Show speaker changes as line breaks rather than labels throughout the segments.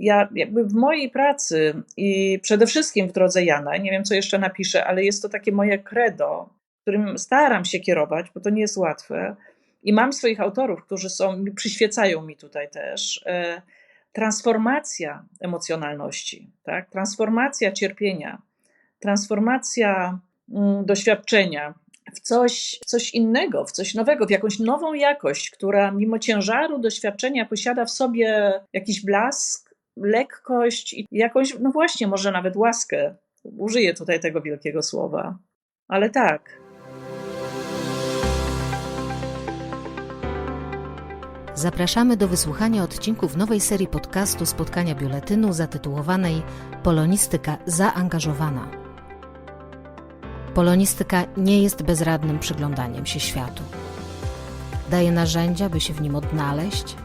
Ja jakby w mojej pracy i przede wszystkim w drodze Jana, nie wiem co jeszcze napiszę, ale jest to takie moje credo, którym staram się kierować, bo to nie jest łatwe. I mam swoich autorów, którzy przyświecają mi tutaj też. Transformacja emocjonalności, tak? Transformacja cierpienia, transformacja doświadczenia w coś innego, w coś nowego, w jakąś nową jakość, która mimo ciężaru doświadczenia posiada w sobie jakiś blask, lekkość i jakąś, no właśnie, może nawet łaskę. Użyję tutaj tego wielkiego słowa, ale tak.
Zapraszamy do wysłuchania odcinków nowej serii podcastu Spotkania Biuletynu zatytułowanej Polonistyka zaangażowana. Polonistyka nie jest bezradnym przyglądaniem się światu. Daje narzędzia, by się w nim odnaleźć,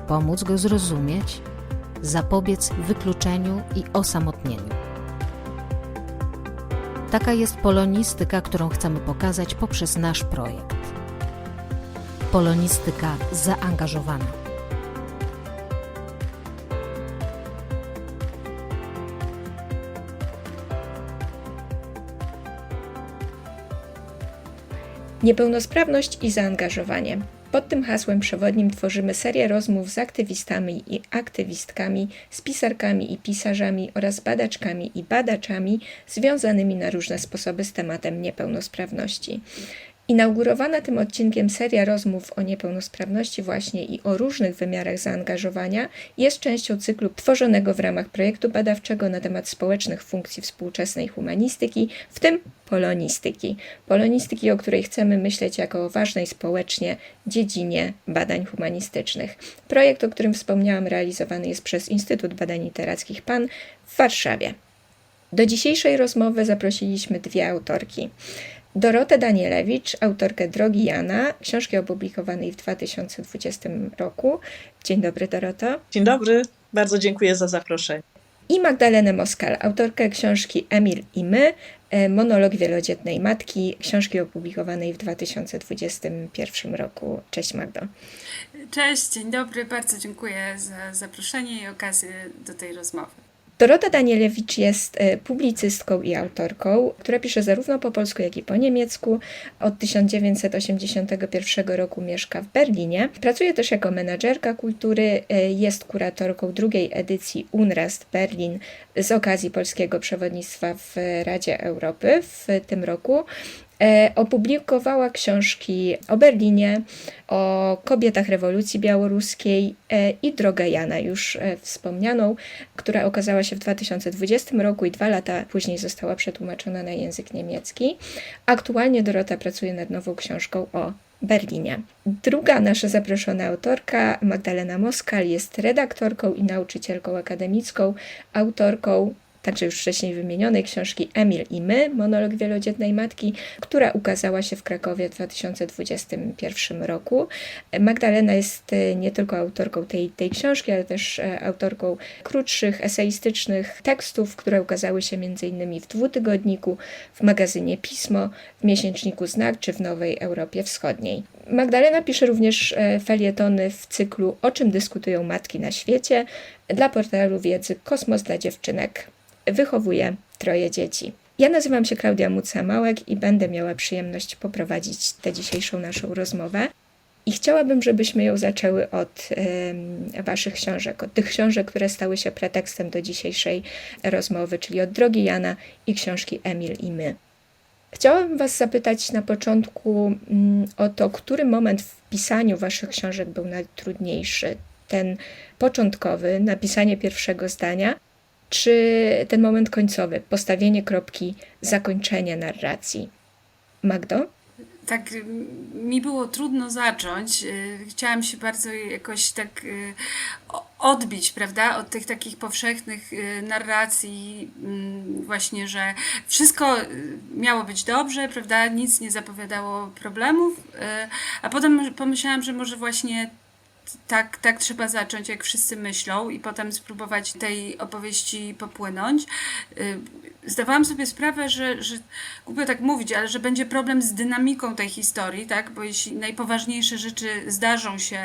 pomóc go zrozumieć, zapobiec wykluczeniu i osamotnieniu. Taka jest polonistyka, którą chcemy pokazać poprzez nasz projekt. Polonistyka zaangażowana.
Niepełnosprawność i zaangażowanie. Pod tym hasłem przewodnim tworzymy serię rozmów z aktywistami i aktywistkami, z pisarkami i pisarzami oraz badaczkami i badaczami związanymi na różne sposoby z tematem niepełnosprawności. Inaugurowana tym odcinkiem seria rozmów o niepełnosprawności właśnie i o różnych wymiarach zaangażowania jest częścią cyklu tworzonego w ramach projektu badawczego na temat społecznych funkcji współczesnej humanistyki, w tym polonistyki. Polonistyki, o której chcemy myśleć jako o ważnej społecznie dziedzinie badań humanistycznych. Projekt, o którym wspomniałam, realizowany jest przez Instytut Badań Literackich PAN w Warszawie. Do dzisiejszej rozmowy zaprosiliśmy dwie autorki. Dorotę Danielewicz, autorkę Drogi Jana, książki opublikowanej w 2020 roku. Dzień dobry, Doroto.
Dzień dobry, bardzo dziękuję za zaproszenie.
I Magdalenę Moskal, autorkę książki Emil i my, monolog wielodzietnej matki, książki opublikowanej w 2021 roku. Cześć, Magdo.
Cześć, dzień dobry, bardzo dziękuję za zaproszenie i okazję do tej rozmowy.
Dorota Danielewicz jest publicystką i autorką, która pisze zarówno po polsku, jak i po niemiecku. Od 1981 roku mieszka w Berlinie. Pracuje też jako menadżerka kultury, jest kuratorką drugiej edycji UNRAST Berlin z okazji polskiego przewodnictwa w Radzie Europy w tym roku. Opublikowała książki o Berlinie, o kobietach rewolucji białoruskiej i Drogę Jana, już wspomnianą, która okazała się w 2020 roku i 2 lata później została przetłumaczona na język niemiecki. Aktualnie Dorota pracuje nad nową książką o Berlinie. Druga nasza zaproszona autorka, Magdalena Moskal, jest redaktorką i nauczycielką akademicką, autorką także już wcześniej wymienionej książki Emil i my, monolog wielodzietnej matki, która ukazała się w Krakowie w 2021 roku. Magdalena jest nie tylko autorką tej książki, ale też autorką krótszych, eseistycznych tekstów, które ukazały się m.in. w Dwutygodniku, w magazynie Pismo, w miesięczniku Znak czy w Nowej Europie Wschodniej. Magdalena pisze również felietony w cyklu O czym dyskutują matki na świecie dla portalu wiedzy Kosmos dla dziewczynek. Wychowuje 3 dzieci. Ja nazywam się Klaudia Muca-Małek i będę miała przyjemność poprowadzić tę dzisiejszą naszą rozmowę. I chciałabym, żebyśmy ją zaczęły od waszych książek, od tych książek, które stały się pretekstem do dzisiejszej rozmowy, czyli od Drogi Jana i książki Emil i my. Chciałabym was zapytać na początku o to, który moment w pisaniu waszych książek był najtrudniejszy. Ten początkowy, napisanie pierwszego zdania, czy ten moment końcowy, postawienie kropki, zakończenie narracji. Magdo?
Tak, mi było trudno zacząć. Chciałam się bardzo jakoś tak odbić, prawda, od tych takich powszechnych narracji właśnie, że wszystko miało być dobrze, prawda, nic nie zapowiadało problemów, a potem pomyślałam, że może właśnie tak trzeba zacząć, jak wszyscy myślą i potem spróbować tej opowieści popłynąć. Zdawałam sobie sprawę, że głupio tak mówić, ale że będzie problem z dynamiką tej historii, tak? Bo jeśli najpoważniejsze rzeczy zdarzą się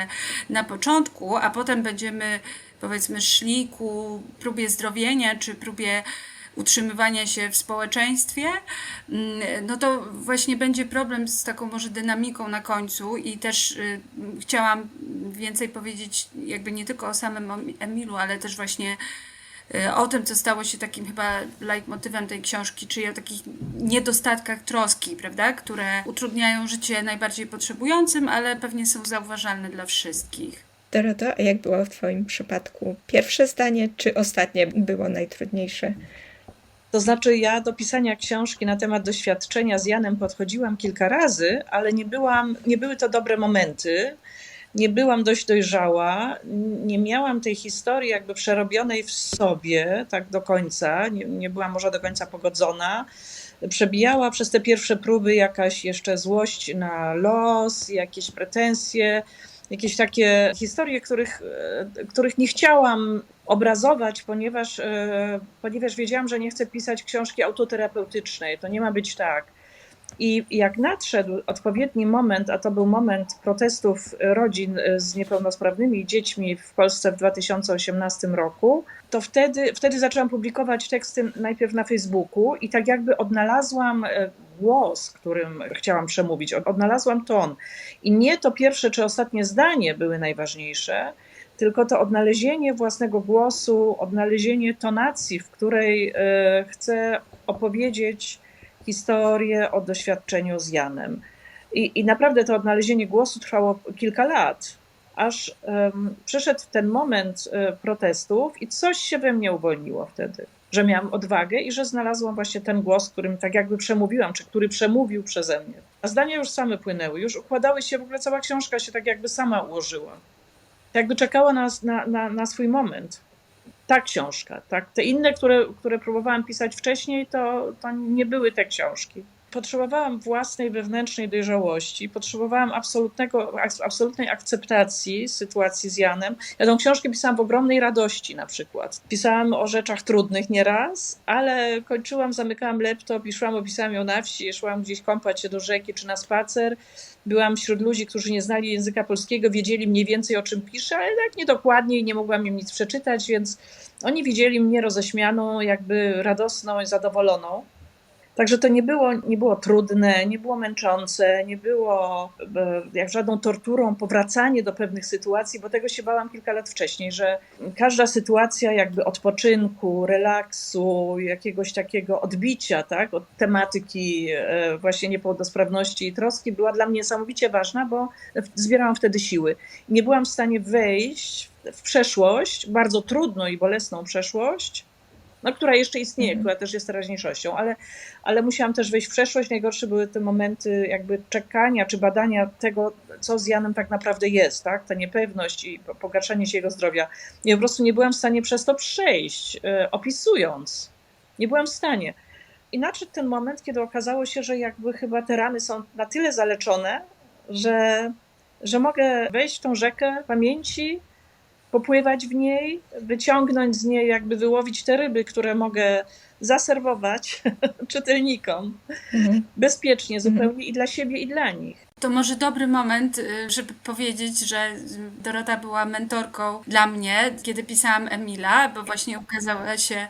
na początku, a potem będziemy powiedzmy szli ku próbie zdrowienia, czy próbie utrzymywania się w społeczeństwie, no to właśnie będzie problem z taką może dynamiką na końcu i też chciałam więcej powiedzieć jakby nie tylko o samym Emilu, ale też właśnie o tym, co stało się takim chyba leitmotywem tej książki, czyli o takich niedostatkach troski, prawda, które utrudniają życie najbardziej potrzebującym, ale pewnie są zauważalne dla wszystkich.
Doroto, a jak było w Twoim przypadku? Pierwsze zdanie czy ostatnie było najtrudniejsze?
To znaczy, ja do pisania książki na temat doświadczenia z Janem podchodziłam kilka razy, ale nie były to dobre momenty. Nie byłam dość dojrzała, nie miałam tej historii jakby przerobionej w sobie tak do końca, nie byłam może do końca pogodzona. Przebijała przez te pierwsze próby jakaś jeszcze złość na los, jakieś pretensje, jakieś takie historie, których nie chciałam obrazować, ponieważ wiedziałam, że nie chcę pisać książki autoterapeutycznej. To nie ma być tak. I jak nadszedł odpowiedni moment, a to był moment protestów rodzin z niepełnosprawnymi dziećmi w Polsce w 2018 roku, to wtedy zaczęłam publikować teksty najpierw na Facebooku i tak jakby odnalazłam głos, którym chciałam przemówić, odnalazłam ton. I nie to pierwsze czy ostatnie zdanie były najważniejsze, tylko to odnalezienie własnego głosu, odnalezienie tonacji, w której chcę opowiedzieć historię o doświadczeniu z Janem. I naprawdę to odnalezienie głosu trwało kilka lat, aż przyszedł ten moment protestów i coś się we mnie uwolniło wtedy, że miałam odwagę i że znalazłam właśnie ten głos, którym tak jakby przemówiłam, czy który przemówił przeze mnie. A zdania już same płynęły, już układały się, w ogóle cała książka się tak jakby sama ułożyła. Jakby czekała na swój moment. Ta książka, tak. Te inne, które próbowałam pisać wcześniej, to nie były te książki. Potrzebowałam własnej wewnętrznej dojrzałości, potrzebowałam absolutnej akceptacji sytuacji z Janem. Ja tą książkę pisałam w ogromnej radości na przykład. Pisałam o rzeczach trudnych nieraz, ale kończyłam, zamykałam laptop i szłam, opisałam ją na wsi, szłam gdzieś kąpać się do rzeki czy na spacer. Byłam wśród ludzi, którzy nie znali języka polskiego, wiedzieli mniej więcej o czym piszę, ale tak niedokładnie i nie mogłam im nic przeczytać, więc oni widzieli mnie roześmianą, jakby radosną i zadowoloną. Także to nie było trudne, nie było męczące, nie było jak żadną torturą powracanie do pewnych sytuacji, bo tego się bałam kilka lat wcześniej, że każda sytuacja jakby odpoczynku, relaksu, jakiegoś takiego odbicia, tak, od tematyki właśnie niepełnosprawności i troski była dla mnie niesamowicie ważna, bo zbierałam wtedy siły. Nie byłam w stanie wejść w przeszłość, bardzo trudną i bolesną przeszłość, no, która jeszcze istnieje, która też jest teraźniejszością, ale musiałam też wejść w przeszłość. Najgorsze były te momenty jakby czekania czy badania tego, co z Janem tak naprawdę jest, tak? Ta niepewność i pogarszanie się jego zdrowia. Ja po prostu nie byłam w stanie przez to przejść, opisując. Nie byłam w stanie. I nadszedł ten moment, kiedy okazało się, że jakby chyba te rany są na tyle zaleczone, że mogę wejść w tą rzekę pamięci, popływać w niej, wyciągnąć z niej, jakby wyłowić te ryby, które mogę zaserwować czytelnikom bezpiecznie zupełnie i dla siebie, i dla nich.
To może dobry moment, żeby powiedzieć, że Dorota była mentorką dla mnie, kiedy pisałam Emila, bo właśnie ukazała się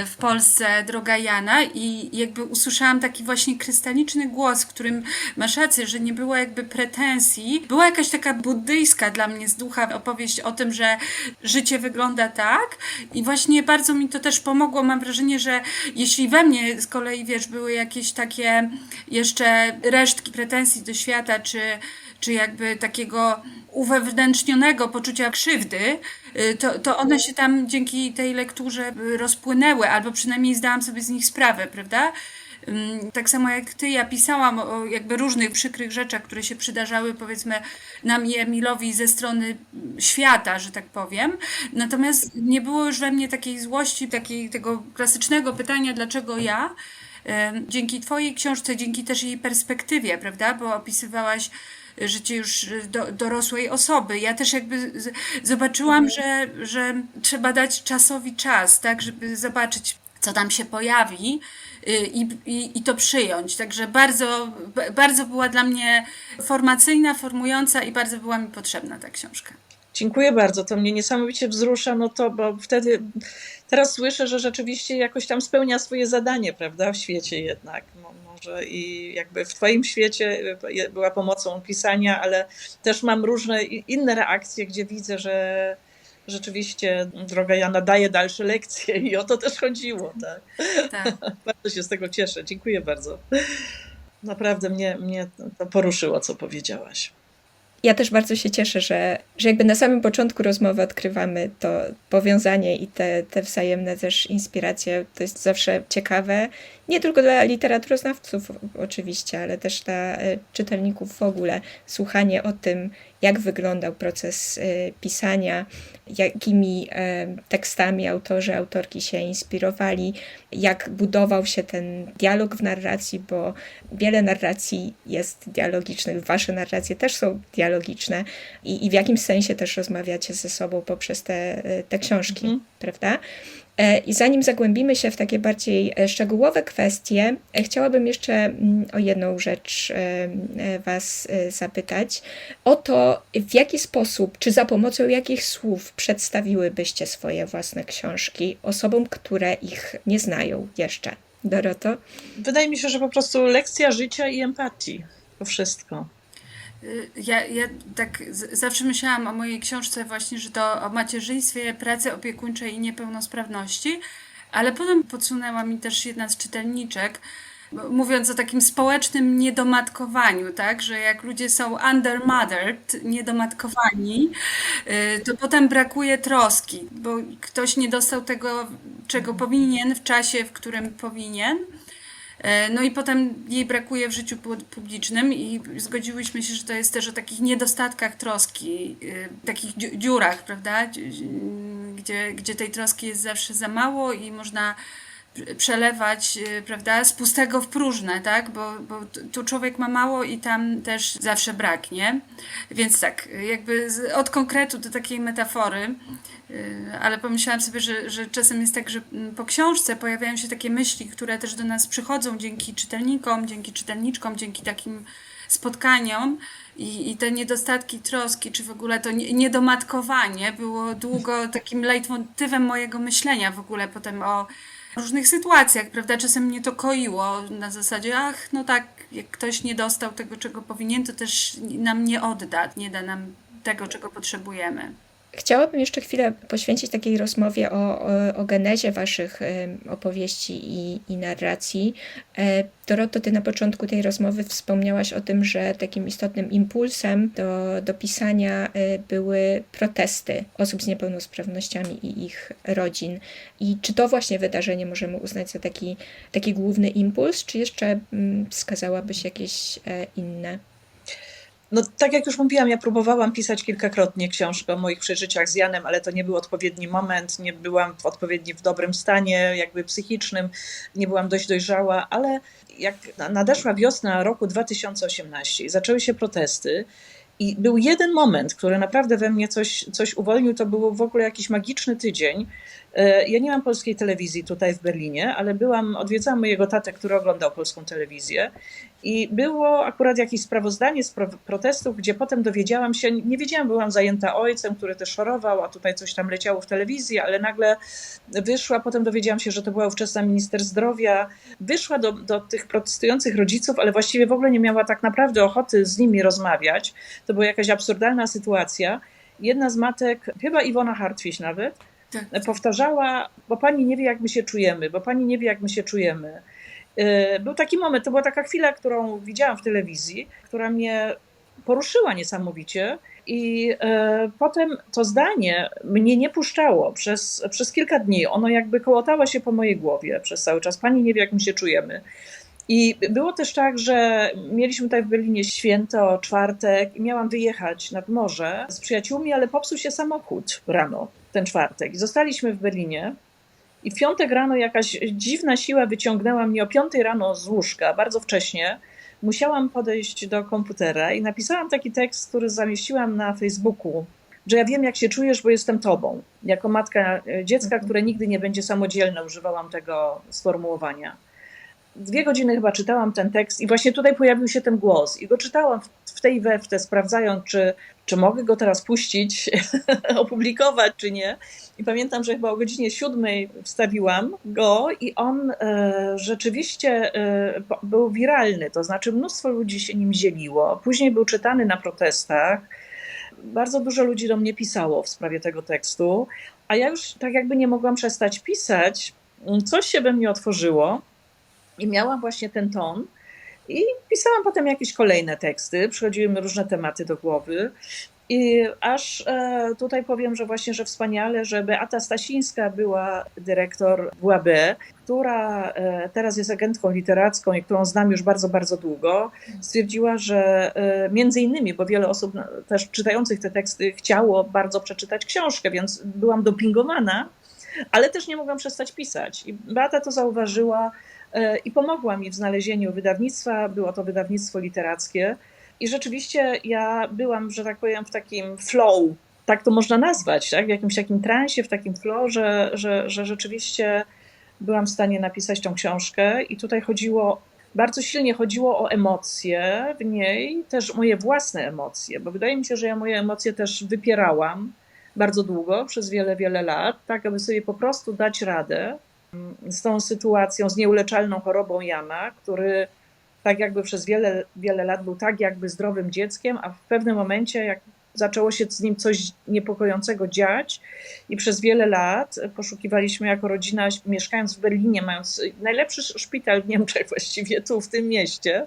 w Polsce Droga Jana i jakby usłyszałam taki właśnie krystaliczny głos, w którym masz rację, że nie było jakby pretensji. Była jakaś taka buddyjska dla mnie z ducha opowieść o tym, że życie wygląda tak i właśnie bardzo mi to też pomogło. Mam wrażenie, że jeśli we mnie z kolei, wiesz, były jakieś takie jeszcze resztki pretensji do świata, czy jakby takiego uwewnętrznionego poczucia krzywdy, to one się tam dzięki tej lekturze rozpłynęły, albo przynajmniej zdałam sobie z nich sprawę, prawda? Tak samo jak ty, ja pisałam o jakby różnych przykrych rzeczach, które się przydarzały, powiedzmy, nam i Emilowi ze strony świata, że tak powiem. Natomiast nie było już we mnie takiej złości, tego klasycznego pytania, dlaczego ja? Dzięki twojej książce, dzięki też jej perspektywie, prawda? Bo opisywałaś życie już dorosłej osoby. Ja też jakby zobaczyłam, że trzeba dać czasowi czas, tak, żeby zobaczyć, co tam się pojawi i to przyjąć. Także bardzo, bardzo była dla mnie formacyjna, formująca i bardzo była mi potrzebna ta książka.
Dziękuję bardzo, to mnie niesamowicie wzrusza, no to, bo wtedy, teraz słyszę, że rzeczywiście jakoś tam spełnia swoje zadanie, prawda, w świecie jednak. Może i jakby w twoim świecie była pomocą pisania, ale też mam różne inne reakcje, gdzie widzę, że rzeczywiście droga Jana daje dalsze lekcje i o to też chodziło, tak.
Tak.
Bardzo się z tego cieszę, dziękuję bardzo. Naprawdę mnie to poruszyło, co powiedziałaś.
Ja też bardzo się cieszę, że jakby na samym początku rozmowy odkrywamy to powiązanie i te wzajemne też inspiracje. To jest zawsze ciekawe, nie tylko dla literaturoznawców oczywiście, ale też dla czytelników w ogóle. Słuchanie o tym, jak wyglądał proces pisania, jakimi tekstami autorzy, autorki się inspirowali, jak budował się ten dialog w narracji, bo wiele narracji jest dialogicznych, wasze narracje też są dialogiczne i w jakimś sensie też rozmawiacie ze sobą poprzez te książki, prawda? I zanim zagłębimy się w takie bardziej szczegółowe kwestie, chciałabym jeszcze o jedną rzecz was zapytać. O to, w jaki sposób, czy za pomocą jakich słów przedstawiłybyście swoje własne książki osobom, które ich nie znają jeszcze. Doroto?
Wydaje mi się, że po prostu lekcja życia i empatii. To wszystko.
Ja tak zawsze myślałam o mojej książce właśnie, że to o macierzyństwie, pracy opiekuńczej i niepełnosprawności, ale potem podsunęła mi też jedna z czytelniczek, mówiąc o takim społecznym niedomatkowaniu, tak, że jak ludzie są undermothered, niedomatkowani, to potem brakuje troski, bo ktoś nie dostał tego, czego powinien w czasie, w którym powinien. No i potem jej brakuje w życiu publicznym i zgodziłyśmy się, że to jest też o takich niedostatkach troski, takich dziurach, prawda, gdzie tej troski jest zawsze za mało i można przelewać, prawda, z pustego w próżne, tak, bo tu człowiek ma mało i tam też zawsze braknie. Więc tak, jakby od konkretu do takiej metafory, ale pomyślałam sobie, że czasem jest tak, że po książce pojawiają się takie myśli, które też do nas przychodzą dzięki czytelnikom, dzięki czytelniczkom, dzięki takim spotkaniom i te niedostatki troski, czy w ogóle to niedomatkowanie było długo takim leitmotywem mojego myślenia w ogóle potem o różnych sytuacjach, prawda? Czasem mnie to koiło na zasadzie, no tak, jak ktoś nie dostał tego, czego powinien, to też nam nie odda, nie da nam tego, czego potrzebujemy.
Chciałabym jeszcze chwilę poświęcić takiej rozmowie o genezie waszych opowieści i narracji. Doroto, ty na początku tej rozmowy wspomniałaś o tym, że takim istotnym impulsem do pisania były protesty osób z niepełnosprawnościami i ich rodzin. I czy to właśnie wydarzenie możemy uznać za taki główny impuls, czy jeszcze wskazałabyś jakieś inne?
No tak jak już mówiłam, ja próbowałam pisać kilkakrotnie książkę o moich przeżyciach z Janem, ale to nie był odpowiedni moment, nie byłam w dobrym stanie jakby psychicznym, nie byłam dość dojrzała, ale jak nadeszła wiosna roku 2018 i zaczęły się protesty i był jeden moment, który naprawdę we mnie coś uwolnił, to był w ogóle jakiś magiczny tydzień. Ja nie mam polskiej telewizji tutaj w Berlinie, ale odwiedzałam mojego tatę, który oglądał polską telewizję i było akurat jakieś sprawozdanie z protestów, gdzie potem dowiedziałam się, nie wiedziałam, byłam zajęta ojcem, który też chorował, a tutaj coś tam leciało w telewizji, ale nagle wyszła, potem dowiedziałam się, że to była ówczesna minister zdrowia, wyszła do tych protestujących rodziców, ale właściwie w ogóle nie miała tak naprawdę ochoty z nimi rozmawiać. To była jakaś absurdalna sytuacja. Jedna z matek, chyba Iwona Hartwig nawet, powtarzała, bo pani nie wie, jak my się czujemy, bo pani nie wie, jak my się czujemy. Był taki moment, to była taka chwila, którą widziałam w telewizji, która mnie poruszyła niesamowicie i potem to zdanie mnie nie puszczało przez kilka dni. Ono jakby kołotało się po mojej głowie przez cały czas. Pani nie wie, jak my się czujemy. I było też tak, że mieliśmy tutaj w Berlinie święto, czwartek i miałam wyjechać nad morze z przyjaciółmi, ale popsuł się samochód rano, ten czwartek. I zostaliśmy w Berlinie i w piątek rano jakaś dziwna siła wyciągnęła mnie o 5 rano z łóżka, bardzo wcześnie. Musiałam podejść do komputera i napisałam taki tekst, który zamieściłam na Facebooku, że ja wiem, jak się czujesz, bo jestem tobą. Jako matka dziecka, które nigdy nie będzie samodzielne, używałam tego sformułowania. 2 godziny chyba czytałam ten tekst i właśnie tutaj pojawił się ten głos i go czytałam w tej we w te, sprawdzając, czy mogę go teraz puścić, opublikować, czy nie. I pamiętam, że chyba o godzinie 7 wstawiłam go i on rzeczywiście był wiralny, to znaczy mnóstwo ludzi się nim dzieliło. Później był czytany na protestach. Bardzo dużo ludzi do mnie pisało w sprawie tego tekstu, a ja już tak jakby nie mogłam przestać pisać. Coś się we mnie otworzyło i miałam właśnie ten ton. I pisałam potem jakieś kolejne teksty, przychodziły mi różne tematy do głowy. I aż tutaj powiem, że właśnie, że wspaniale, że Beata Stasińska była dyrektor WAB, która teraz jest agentką literacką i którą znam już bardzo, bardzo długo, stwierdziła, że między innymi, bo wiele osób też czytających te teksty chciało bardzo przeczytać książkę, więc byłam dopingowana, ale też nie mogłam przestać pisać. I Beata to zauważyła i pomogła mi w znalezieniu wydawnictwa. Było to wydawnictwo literackie. I rzeczywiście ja byłam, że tak powiem, w takim flow, tak to można nazwać, tak? W jakimś takim transie, w takim flow, że rzeczywiście byłam w stanie napisać tą książkę i tutaj bardzo silnie chodziło o emocje w niej, też moje własne emocje, bo wydaje mi się, że ja moje emocje też wypierałam bardzo długo, przez wiele, wiele lat, tak aby sobie po prostu dać radę z tą sytuacją, z nieuleczalną chorobą Jana, który tak jakby przez wiele, wiele lat był tak jakby zdrowym dzieckiem, a w pewnym momencie jak zaczęło się z nim coś niepokojącego dziać i przez wiele lat poszukiwaliśmy jako rodzina, mieszkając w Berlinie, mając najlepszy szpital w Niemczech właściwie, tu w tym mieście,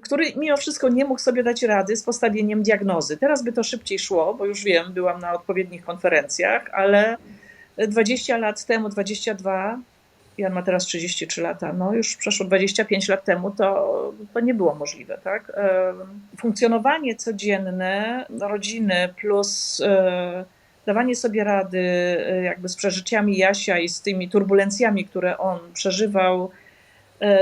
który mimo wszystko nie mógł sobie dać rady z postawieniem diagnozy. Teraz by to szybciej szło, bo już wiem, byłam na odpowiednich konferencjach, ale 20 lat temu, 22, Jan ma teraz 33 lata, no już przeszło 25 lat temu, to nie było możliwe, tak? Funkcjonowanie codzienne rodziny plus dawanie sobie rady jakby z przeżyciami Jasia i z tymi turbulencjami, które on przeżywał,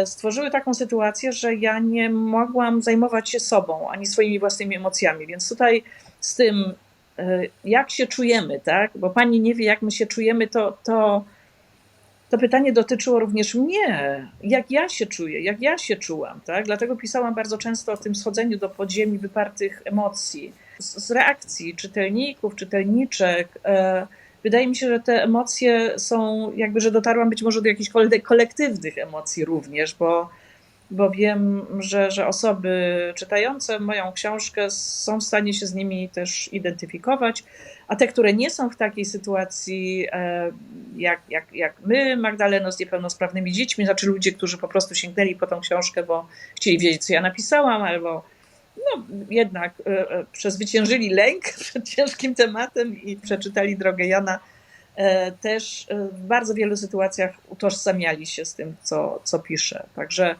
stworzyły taką sytuację, że ja nie mogłam zajmować się sobą, ani swoimi własnymi emocjami, więc tutaj z tym, jak się czujemy, tak? Bo pani nie wie, jak my się czujemy, to pytanie dotyczyło również mnie, jak ja się czuję, jak ja się czułam, tak? Dlatego pisałam bardzo często o tym schodzeniu do podziemi wypartych emocji, z reakcji czytelników, czytelniczek. Wydaje mi się, że te emocje są, jakby, że dotarłam być może do jakichś kolektywnych emocji również, bo wiem, że osoby czytające moją książkę są w stanie się z nimi też identyfikować, a te, które nie są w takiej sytuacji jak my, Magdaleno, z niepełnosprawnymi dziećmi, znaczy ludzie, którzy po prostu sięgnęli po tą książkę, bo chcieli wiedzieć, co ja napisałam, albo no, jednak przezwyciężyli lęk przed ciężkim tematem i przeczytali Drogę Jana, też w bardzo wielu sytuacjach utożsamiali się z tym, co piszę. Także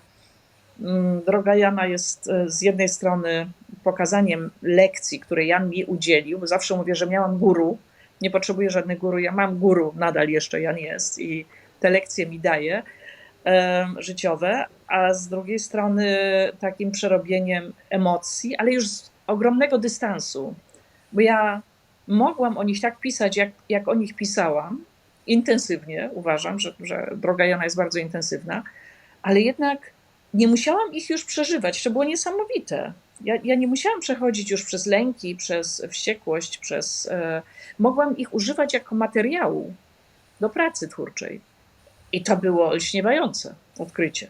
Droga Jana jest z jednej strony pokazaniem lekcji, które Jan mi udzielił, bo zawsze mówię, że miałam guru, nie potrzebuję żadnych guru, ja mam guru, nadal jeszcze Jan jest i te lekcje mi daje życiowe, a z drugiej strony takim przerobieniem emocji, ale już z ogromnego dystansu, bo ja mogłam o nich tak pisać, jak o nich pisałam, intensywnie, uważam, że Droga Jana jest bardzo intensywna, ale jednak nie musiałam ich już przeżywać, to było niesamowite. Ja nie musiałam przechodzić już przez lęki, przez wściekłość, mogłam ich używać jako materiału do pracy twórczej. I to było olśniewające odkrycie.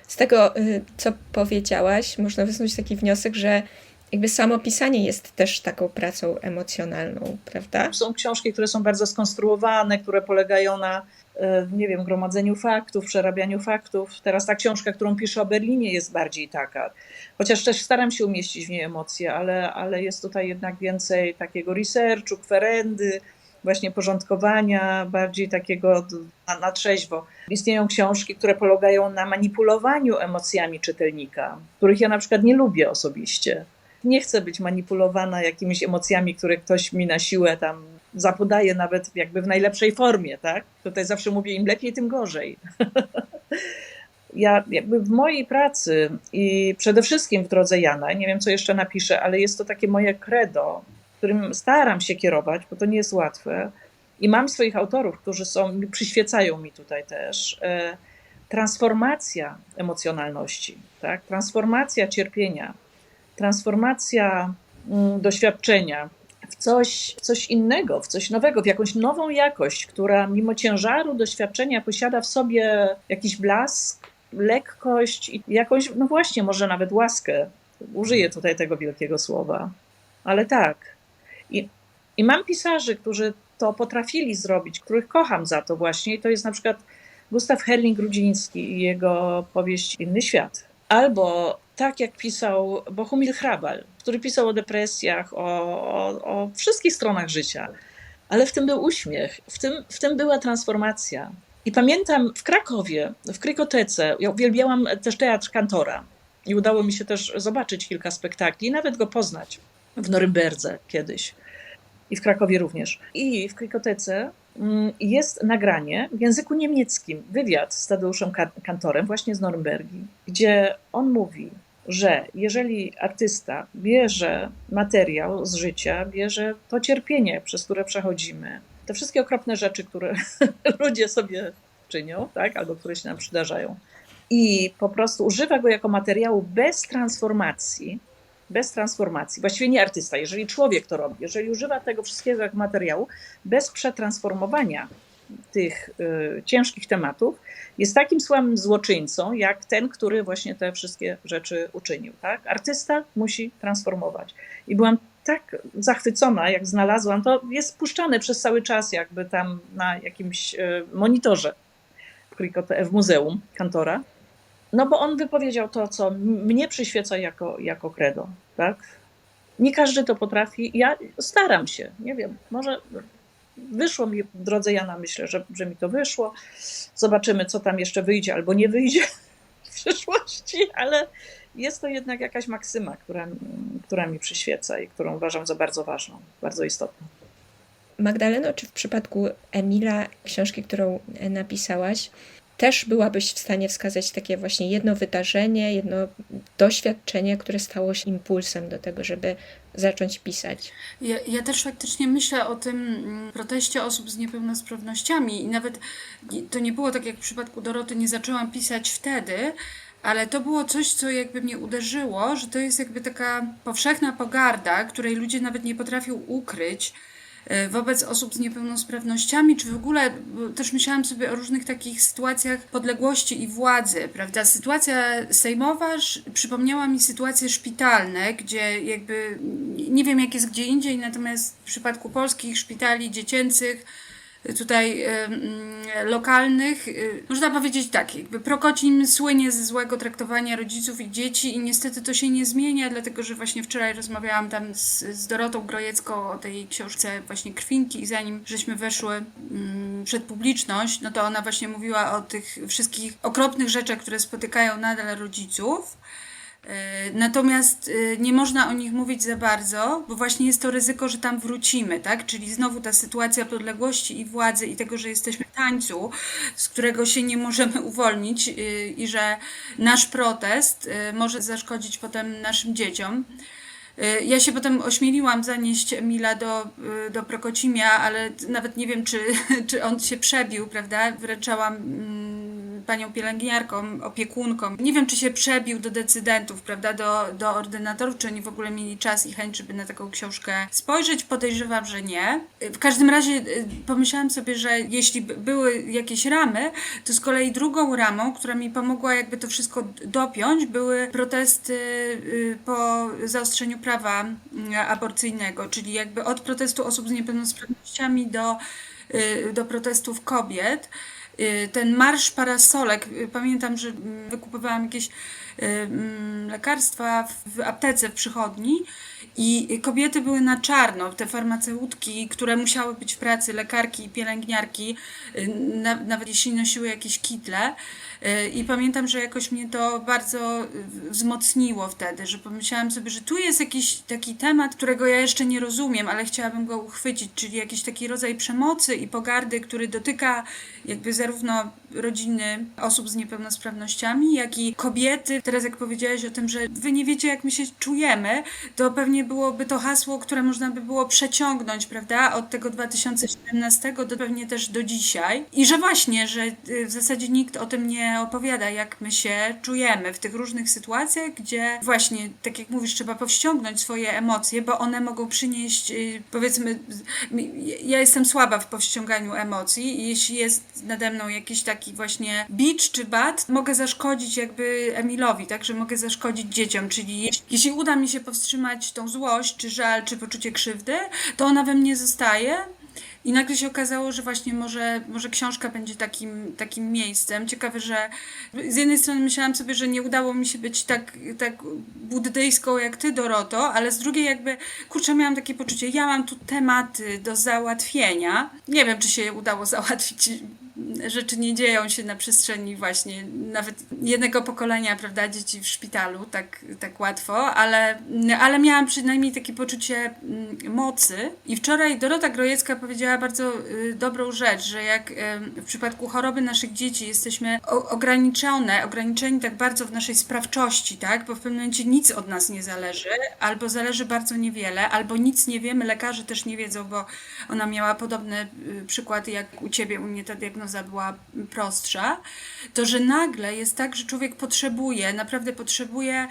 Z tego, co powiedziałaś, można wysnuć taki wniosek, że jakby samo pisanie jest też taką pracą emocjonalną, prawda?
Są książki, które są bardzo skonstruowane, które polegają na, nie wiem, gromadzeniu faktów, przerabianiu faktów. Teraz ta książka, którą piszę o Berlinie, jest bardziej taka. Chociaż też staram się umieścić w niej emocje, ale jest tutaj jednak więcej takiego researchu, kwerendy, właśnie porządkowania, bardziej takiego na trzeźwo. Istnieją książki, które polegają na manipulowaniu emocjami czytelnika, których ja na przykład nie lubię osobiście. Nie chcę być manipulowana jakimiś emocjami, które ktoś mi na siłę tam zapodaje, nawet jakby w najlepszej formie, tak? Tutaj zawsze mówię, im lepiej, tym gorzej. Ja jakby w mojej pracy i przede wszystkim w Drodze Jana, nie wiem, co jeszcze napiszę, ale jest to takie moje credo, którym staram się kierować, bo to nie jest łatwe. I mam swoich autorów, którzy przyświecają mi tutaj też. Transformacja emocjonalności, tak? Transformacja cierpienia transformacja doświadczenia w coś innego, w coś nowego, w jakąś nową jakość, która mimo ciężaru doświadczenia posiada w sobie jakiś blask, lekkość i jakąś, no właśnie, może nawet łaskę. Użyję tutaj tego wielkiego słowa, ale tak. I mam pisarzy, którzy to potrafili zrobić, których kocham za to właśnie. I to jest na przykład Gustaw Herling-Grudziński i jego powieść Inny świat. Albo tak jak pisał Bohumil Hrabal, który pisał o depresjach, o wszystkich stronach życia. Ale w tym był uśmiech, w tym była transformacja. I pamiętam w Krakowie, w Krykotece, ja uwielbiałam też teatr Kantora. I udało mi się też zobaczyć kilka spektakli, nawet go poznać w Norymberdze kiedyś. I w Krakowie również. I w Krykotece jest nagranie w języku niemieckim, wywiad z Tadeuszem Kantorem, właśnie z Norymbergi, gdzie on mówi, że jeżeli artysta bierze materiał z życia, bierze to cierpienie, przez które przechodzimy, te wszystkie okropne rzeczy, które ludzie sobie czynią, tak, albo które się nam przydarzają, i po prostu używa go jako materiału bez transformacji, właściwie nie artysta, jeżeli człowiek to robi, jeżeli używa tego wszystkiego jako materiału, bez przetransformowania tych ciężkich tematów, jest takim słabym złoczyńcą, jak ten, który właśnie te wszystkie rzeczy uczynił. Tak? Artysta musi transformować. I byłam tak zachwycona, jak znalazłam, to jest puszczane przez cały czas jakby tam na jakimś monitorze w muzeum Kantora. No bo on wypowiedział to, co mnie przyświeca jako credo, tak? Nie każdy to potrafi. Ja staram się, nie wiem, może wyszło mi w drodze Jana, myślę, że mi to wyszło. Zobaczymy, co tam jeszcze wyjdzie albo nie wyjdzie w przyszłości, ale jest to jednak jakaś maksyma, która mi przyświeca i którą uważam za bardzo ważną, bardzo istotną.
Magdaleno, czy w przypadku Emila, książki, którą napisałaś, też byłabyś w stanie wskazać takie właśnie jedno wydarzenie, jedno doświadczenie, które stało się impulsem do tego, żeby zacząć pisać?
Ja też faktycznie myślę o tym proteście osób z niepełnosprawnościami i nawet to nie było tak jak w przypadku Doroty, nie zaczęłam pisać wtedy, ale to było coś, co jakby mnie uderzyło, że to jest jakby taka powszechna pogarda, której ludzie nawet nie potrafią ukryć wobec osób z niepełnosprawnościami, czy w ogóle, bo też myślałam sobie o różnych takich sytuacjach podległości i władzy, prawda? Sytuacja sejmowa przypomniała mi sytuacje szpitalne, gdzie jakby, nie wiem jak jest gdzie indziej, natomiast w przypadku polskich szpitali dziecięcych, tutaj lokalnych, można powiedzieć tak, jakby Prokocim słynie ze złego traktowania rodziców i dzieci i niestety to się nie zmienia, dlatego że właśnie wczoraj rozmawiałam tam z Dorotą Grojecką o tej książce właśnie Krwinki i zanim żeśmy weszły przed publiczność, no to ona właśnie mówiła o tych wszystkich okropnych rzeczach, które spotykają nadal rodziców. Natomiast nie można o nich mówić za bardzo, bo właśnie jest to ryzyko, że tam wrócimy, tak? Czyli znowu ta sytuacja podległości i władzy i tego, że jesteśmy w tańcu, z którego się nie możemy uwolnić i że nasz protest może zaszkodzić potem naszym dzieciom. Ja się potem ośmieliłam zanieść Emila do Prokocimia, ale nawet nie wiem, czy on się przebił, prawda? Wręczałam panią pielęgniarkom, opiekunkom. Nie wiem, czy się przebił do decydentów, prawda, do ordynatorów, czy oni w ogóle mieli czas i chęć, żeby na taką książkę spojrzeć. Podejrzewam, że nie. W każdym razie pomyślałam sobie, że jeśli były jakieś ramy, to z kolei drugą ramą, która mi pomogła jakby to wszystko dopiąć, były protesty po zaostrzeniu prawa aborcyjnego, czyli jakby od protestu osób z niepełnosprawnościami do protestów kobiet. Ten marsz parasolek, pamiętam, że wykupowałam jakieś lekarstwa w aptece w przychodni i kobiety były na czarno, te farmaceutki, które musiały być w pracy, lekarki i pielęgniarki, nawet jeśli nosiły jakieś kitle. I pamiętam, że jakoś mnie to bardzo wzmocniło wtedy, że pomyślałam sobie, że tu jest jakiś taki temat, którego ja jeszcze nie rozumiem, ale chciałabym go uchwycić, czyli jakiś taki rodzaj przemocy i pogardy, który dotyka jakby zarówno rodziny osób z niepełnosprawnościami, jak i kobiety. Teraz jak powiedziałeś o tym, że wy nie wiecie, jak my się czujemy, to pewnie byłoby to hasło, które można by było przeciągnąć, prawda, od tego 2017 do pewnie też do dzisiaj. I że właśnie, że w zasadzie nikt o tym nie opowiada, jak my się czujemy w tych różnych sytuacjach, gdzie właśnie, tak jak mówisz, trzeba powściągnąć swoje emocje, bo one mogą przynieść, powiedzmy, ja jestem słaba w powściąganiu emocji i jeśli jest nade mną jakiś taki właśnie bicz czy bat, mogę zaszkodzić jakby Emilowi, tak, że mogę zaszkodzić dzieciom, czyli jeśli uda mi się powstrzymać tą złość, czy żal, czy poczucie krzywdy, to ona we mnie zostaje. I nagle się okazało, że właśnie może książka będzie takim miejscem. Ciekawe, że z jednej strony myślałam sobie, że nie udało mi się być tak buddyjską jak ty, Doroto, ale z drugiej jakby, kurczę, miałam takie poczucie, ja mam tu tematy do załatwienia. Nie wiem, czy się je udało załatwić. Rzeczy nie dzieją się na przestrzeni właśnie nawet jednego pokolenia, prawda, dzieci w szpitalu, tak łatwo, ale miałam przynajmniej takie poczucie mocy. I wczoraj Dorota Grojecka powiedziała bardzo dobrą rzecz, że jak w przypadku choroby naszych dzieci jesteśmy ograniczeni tak bardzo w naszej sprawczości, tak, bo w pewnym momencie nic od nas nie zależy, albo zależy bardzo niewiele, albo nic nie wiemy, lekarze też nie wiedzą, bo ona miała podobny przykład jak u ciebie, u mnie ta diagnoza była prostsza, to że nagle jest tak, że człowiek naprawdę potrzebuje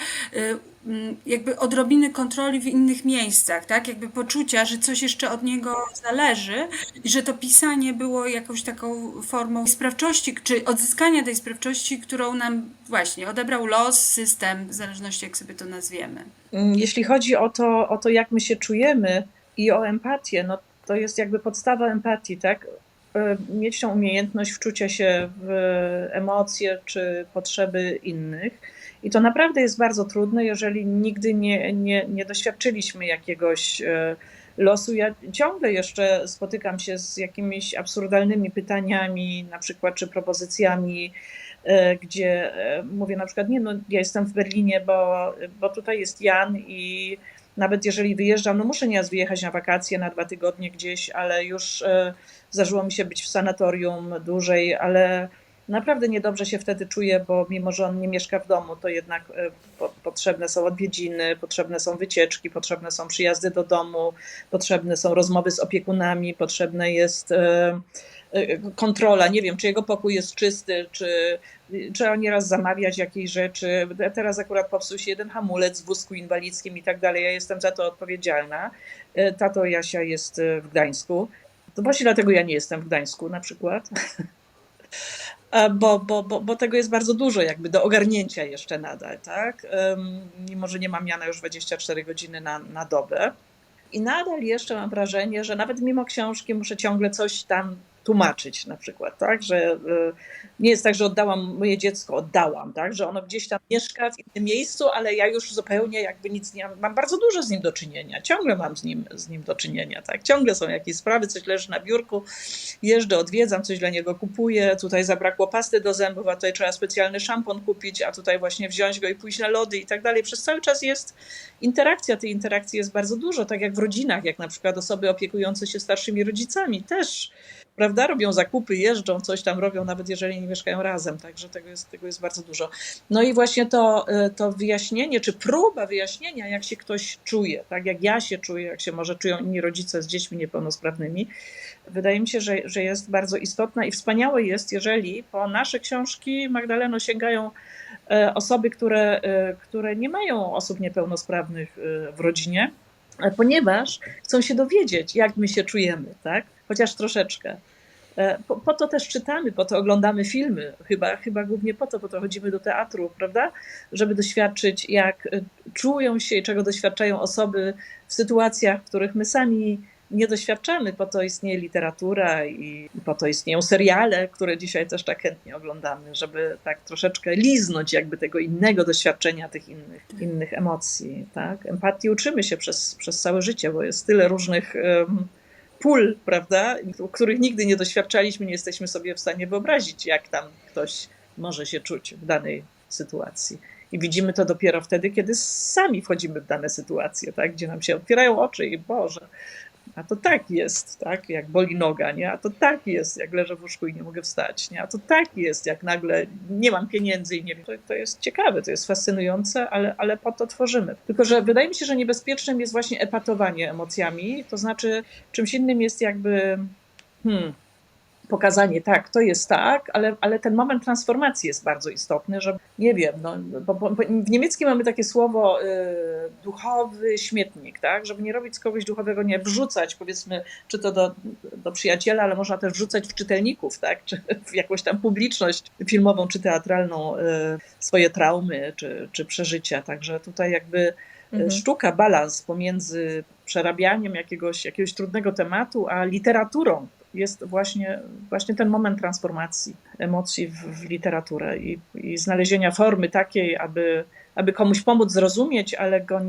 jakby odrobiny kontroli w innych miejscach, tak? Jakby poczucia, że coś jeszcze od niego zależy i że to pisanie było jakąś taką formą sprawczości, czy odzyskania tej sprawczości, którą nam właśnie odebrał los, system, w zależności jak sobie to nazwiemy.
Jeśli chodzi o to, jak my się czujemy i o empatię, no to jest jakby podstawa empatii, tak? Mieć tą umiejętność wczucia się w emocje czy potrzeby innych. I to naprawdę jest bardzo trudne, jeżeli nigdy nie doświadczyliśmy jakiegoś losu. Ja ciągle jeszcze spotykam się z jakimiś absurdalnymi pytaniami, na przykład, czy propozycjami, gdzie mówię na przykład, nie, no ja jestem w Berlinie, bo tutaj jest Jan i nawet jeżeli wyjeżdżam, no muszę nieraz wyjechać na wakacje na 2 tygodnie gdzieś, ale już zdarzyło mi się być w sanatorium dłużej, ale naprawdę niedobrze się wtedy czuję, bo mimo, że on nie mieszka w domu, to jednak potrzebne są odwiedziny, potrzebne są wycieczki, potrzebne są przyjazdy do domu, potrzebne są rozmowy z opiekunami, potrzebna jest kontrola. Nie wiem, czy jego pokój jest czysty, czy trzeba nieraz zamawiać jakieś rzeczy. Teraz akurat popsuł się jeden hamulec w wózku inwalidzkim i tak dalej. Ja jestem za to odpowiedzialna. Tato Jasia jest w Gdańsku. To właśnie dlatego ja nie jestem w Gdańsku na przykład. Bo tego jest bardzo dużo jakby do ogarnięcia jeszcze nadal, tak? Mimo, że nie mam Jana już 24 godziny na dobę. I nadal jeszcze mam wrażenie, że nawet mimo książki muszę ciągle coś tam tłumaczyć na przykład, tak? Że nie jest tak, że moje dziecko oddałam, tak? Że ono gdzieś tam mieszka w innym miejscu, ale ja już zupełnie jakby nic nie mam bardzo dużo z nim do czynienia, ciągle mam z nim do czynienia, tak? Ciągle są jakieś sprawy, coś leży na biurku, jeżdżę, odwiedzam, coś dla niego kupuję, tutaj zabrakło pasty do zębów, a tutaj trzeba specjalny szampon kupić, a tutaj właśnie wziąć go i pójść na lody i tak dalej. Przez cały czas jest interakcja, tej interakcji jest bardzo dużo, tak jak w rodzinach, jak na przykład osoby opiekujące się starszymi rodzicami też, prawda, robią zakupy, jeżdżą, coś tam robią, nawet jeżeli nie mieszkają razem, także tego jest bardzo dużo. No i właśnie to wyjaśnienie, czy próba wyjaśnienia, jak się ktoś czuje, tak jak ja się czuję, jak się może czują inni rodzice z dziećmi niepełnosprawnymi, wydaje mi się, że jest bardzo istotna i wspaniałe jest, jeżeli po nasze książki, Magdaleno, sięgają osoby, które nie mają osób niepełnosprawnych w rodzinie, ponieważ chcą się dowiedzieć, jak my się czujemy, tak? Chociaż troszeczkę. Po to też czytamy, po to oglądamy filmy, chyba głównie po to chodzimy do teatru, prawda? Żeby doświadczyć, jak czują się i czego doświadczają osoby w sytuacjach, w których my sami nie doświadczamy. Po to istnieje literatura i po to istnieją seriale, które dzisiaj też tak chętnie oglądamy, żeby tak troszeczkę liznąć jakby tego innego doświadczenia, tych innych emocji, tak? Empatii uczymy się przez całe życie, bo jest tyle różnych pól, prawda, których nigdy nie doświadczaliśmy, nie jesteśmy sobie w stanie wyobrazić, jak tam ktoś może się czuć w danej sytuacji. I widzimy to dopiero wtedy, kiedy sami wchodzimy w dane sytuacje, tak, gdzie nam się otwierają oczy i Boże, A to tak jest, tak, jak boli noga, nie? A to tak jest, jak leżę w łóżku i nie mogę wstać, nie? A to tak jest, jak nagle nie mam pieniędzy i nie wiem. To jest ciekawe, to jest fascynujące, ale po to tworzymy. Tylko że wydaje mi się, że niebezpiecznym jest właśnie epatowanie emocjami, to znaczy czymś innym jest jakby pokazanie, tak, to jest tak, ale ten moment transformacji jest bardzo istotny, że nie wiem, no, bo w niemieckim mamy takie słowo duchowy śmietnik, tak, żeby nie robić z kogoś duchowego, nie wrzucać, powiedzmy, czy to do przyjaciela, ale można też wrzucać w czytelników, tak, czy w jakąś tam publiczność filmową czy teatralną swoje traumy czy przeżycia, także tutaj jakby sztuka, balans pomiędzy przerabianiem jakiegoś trudnego tematu, a literaturą. Jest właśnie ten moment transformacji emocji w literaturę i znalezienia formy takiej, aby komuś pomóc zrozumieć, ale go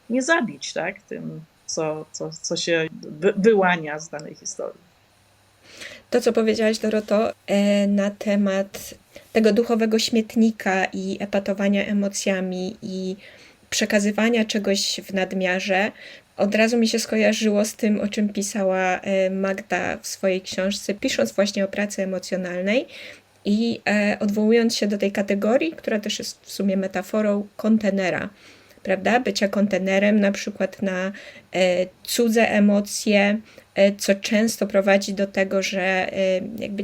nie zabić, tak? Tym, co się wyłania z danej historii.
To, co powiedziałaś, Doroto, na temat tego duchowego śmietnika i epatowania emocjami i przekazywania czegoś w nadmiarze, od razu mi się skojarzyło z tym, o czym pisała Magda w swojej książce, pisząc właśnie o pracy emocjonalnej i odwołując się do tej kategorii, która też jest w sumie metaforą kontenera, prawda? Bycia kontenerem na przykład na cudze emocje, co często prowadzi do tego, że jakby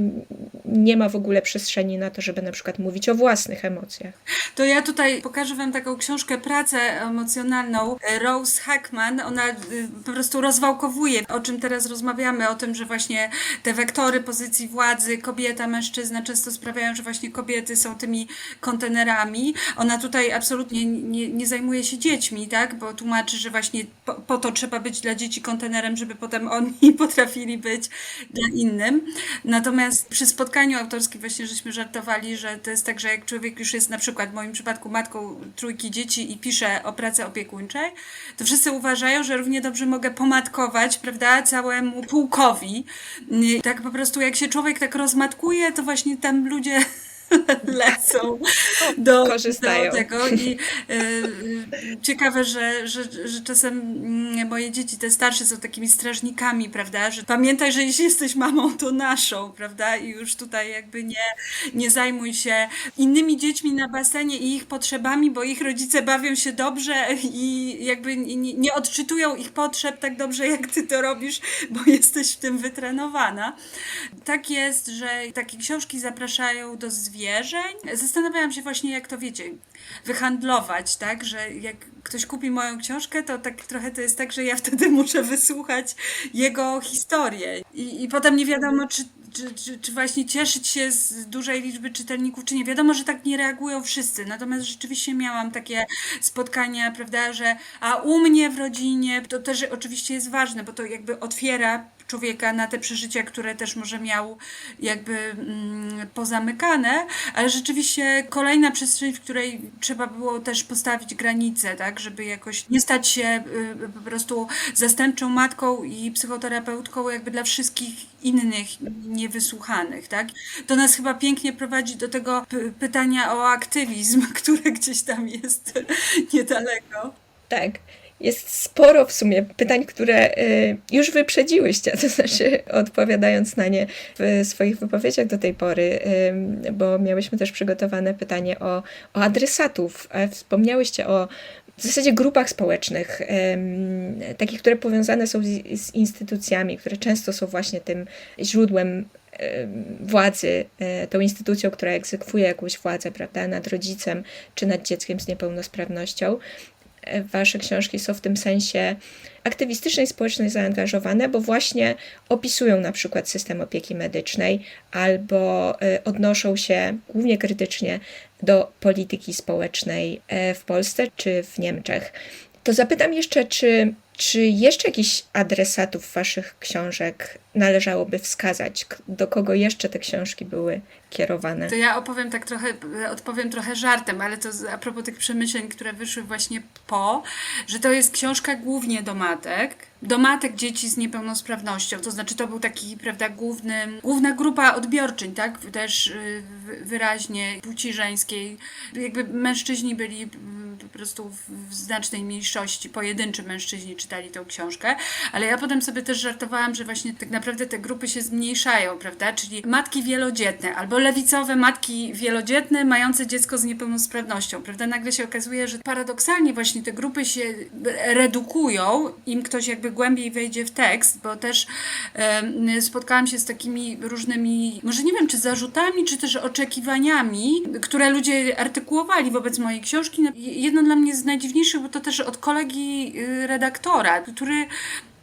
nie ma w ogóle przestrzeni na to, żeby na przykład mówić o własnych emocjach.
To ja tutaj pokażę wam taką książkę, pracę emocjonalną Rose Hackman. Ona po prostu rozwałkowuje, o czym teraz rozmawiamy, o tym, że właśnie te wektory pozycji władzy, kobieta, mężczyzna często sprawiają, że właśnie kobiety są tymi kontenerami. Ona tutaj absolutnie nie zajmuje się dziećmi, tak? Bo tłumaczy, że właśnie po to trzeba być dla dzieci kontenerem, żeby potem oni potrafili być dla innym. Natomiast przy spotkaniu autorskim właśnie żeśmy żartowali, że to jest tak, że jak człowiek już jest na przykład w moim przypadku matką 3 dzieci i pisze o pracy opiekuńczej, to wszyscy uważają, że równie dobrze mogę pomatkować, prawda, całemu pułkowi. I tak po prostu jak się człowiek tak rozmatkuje, to właśnie tam ludzie lecą do tego i ciekawe, że czasem moje dzieci, te starsze, są takimi strażnikami, prawda, że pamiętaj, że jeśli jesteś mamą, to naszą, prawda, i już tutaj jakby nie zajmuj się innymi dziećmi na basenie i ich potrzebami, bo ich rodzice bawią się dobrze i jakby nie odczytują ich potrzeb tak dobrze, jak ty to robisz, bo jesteś w tym wytrenowana. Tak jest, że takie książki zapraszają do zwierzeń. Zastanawiałam się właśnie, jak to, wiecie, wyhandlować, tak, że jak ktoś kupi moją książkę, to tak trochę to jest tak, że ja wtedy muszę wysłuchać jego historię i potem nie wiadomo, czy właśnie cieszyć się z dużej liczby czytelników, czy nie. Wiadomo, że tak nie reagują wszyscy, natomiast rzeczywiście miałam takie spotkania, prawda, że u mnie w rodzinie, to też oczywiście jest ważne, bo to jakby otwiera człowieka na te przeżycia, które też może miał jakby pozamykane, ale rzeczywiście kolejna przestrzeń, w której trzeba było też postawić granice, tak, żeby jakoś nie stać się po prostu zastępczą matką i psychoterapeutką jakby dla wszystkich innych niewysłuchanych, tak. To nas chyba pięknie prowadzi do tego pytania o aktywizm, które gdzieś tam jest niedaleko.
Tak. Jest sporo w sumie pytań, które już wyprzedziłyście, to znaczy odpowiadając na nie w swoich wypowiedziach do tej pory, bo miałyśmy też przygotowane pytanie o adresatów. Wspomniałyście o w zasadzie grupach społecznych, takich, które powiązane są z instytucjami, które często są właśnie tym źródłem władzy, tą instytucją, która egzekwuje jakąś władzę, prawda, nad rodzicem czy nad dzieckiem z niepełnosprawnością. Wasze książki są w tym sensie aktywistyczne i społecznie zaangażowane, bo właśnie opisują na przykład system opieki medycznej albo odnoszą się głównie krytycznie do polityki społecznej w Polsce czy w Niemczech. To zapytam jeszcze, czy jeszcze jakichś adresatów waszych książek należałoby wskazać? Do kogo jeszcze te książki były kierowane?
To ja odpowiem trochę żartem, ale to a propos tych przemyśleń, które wyszły właśnie że to jest książka głównie do matek dzieci z niepełnosprawnością. To znaczy to był taki, prawda, główna grupa odbiorczyń, tak? Też wyraźnie płci żeńskiej. Jakby mężczyźni byli po prostu w znacznej mniejszości pojedynczy mężczyźni czytali tą książkę, ale ja potem sobie też żartowałam, że właśnie tak naprawdę te grupy się zmniejszają, prawda? Czyli matki wielodzietne albo lewicowe matki wielodzietne mające dziecko z niepełnosprawnością, prawda? Nagle się okazuje, że paradoksalnie właśnie te grupy się redukują, im ktoś jakby głębiej wejdzie w tekst, bo też spotkałam się z takimi różnymi, może nie wiem, czy zarzutami, czy też oczekiwaniami, które ludzie artykułowali wobec mojej książki. Jedno dla mnie z najdziwniejszych, bo to też od kolegi redaktora, który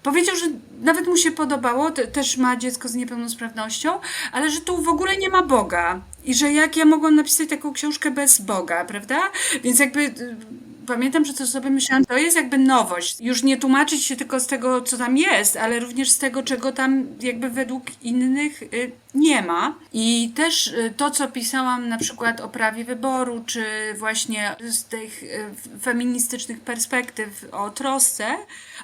powiedział, że nawet mu się podobało, też ma dziecko z niepełnosprawnością, ale że tu w ogóle nie ma Boga i że jak ja mogłam napisać taką książkę bez Boga, prawda? Więc jakby pamiętam, że to sobie myślałam, to jest jakby nowość. Już nie tłumaczyć się tylko z tego, co tam jest, ale również z tego, czego tam jakby według innych nie ma. I też to, co pisałam na przykład o prawie wyboru, czy właśnie z tych feministycznych perspektyw o trosce,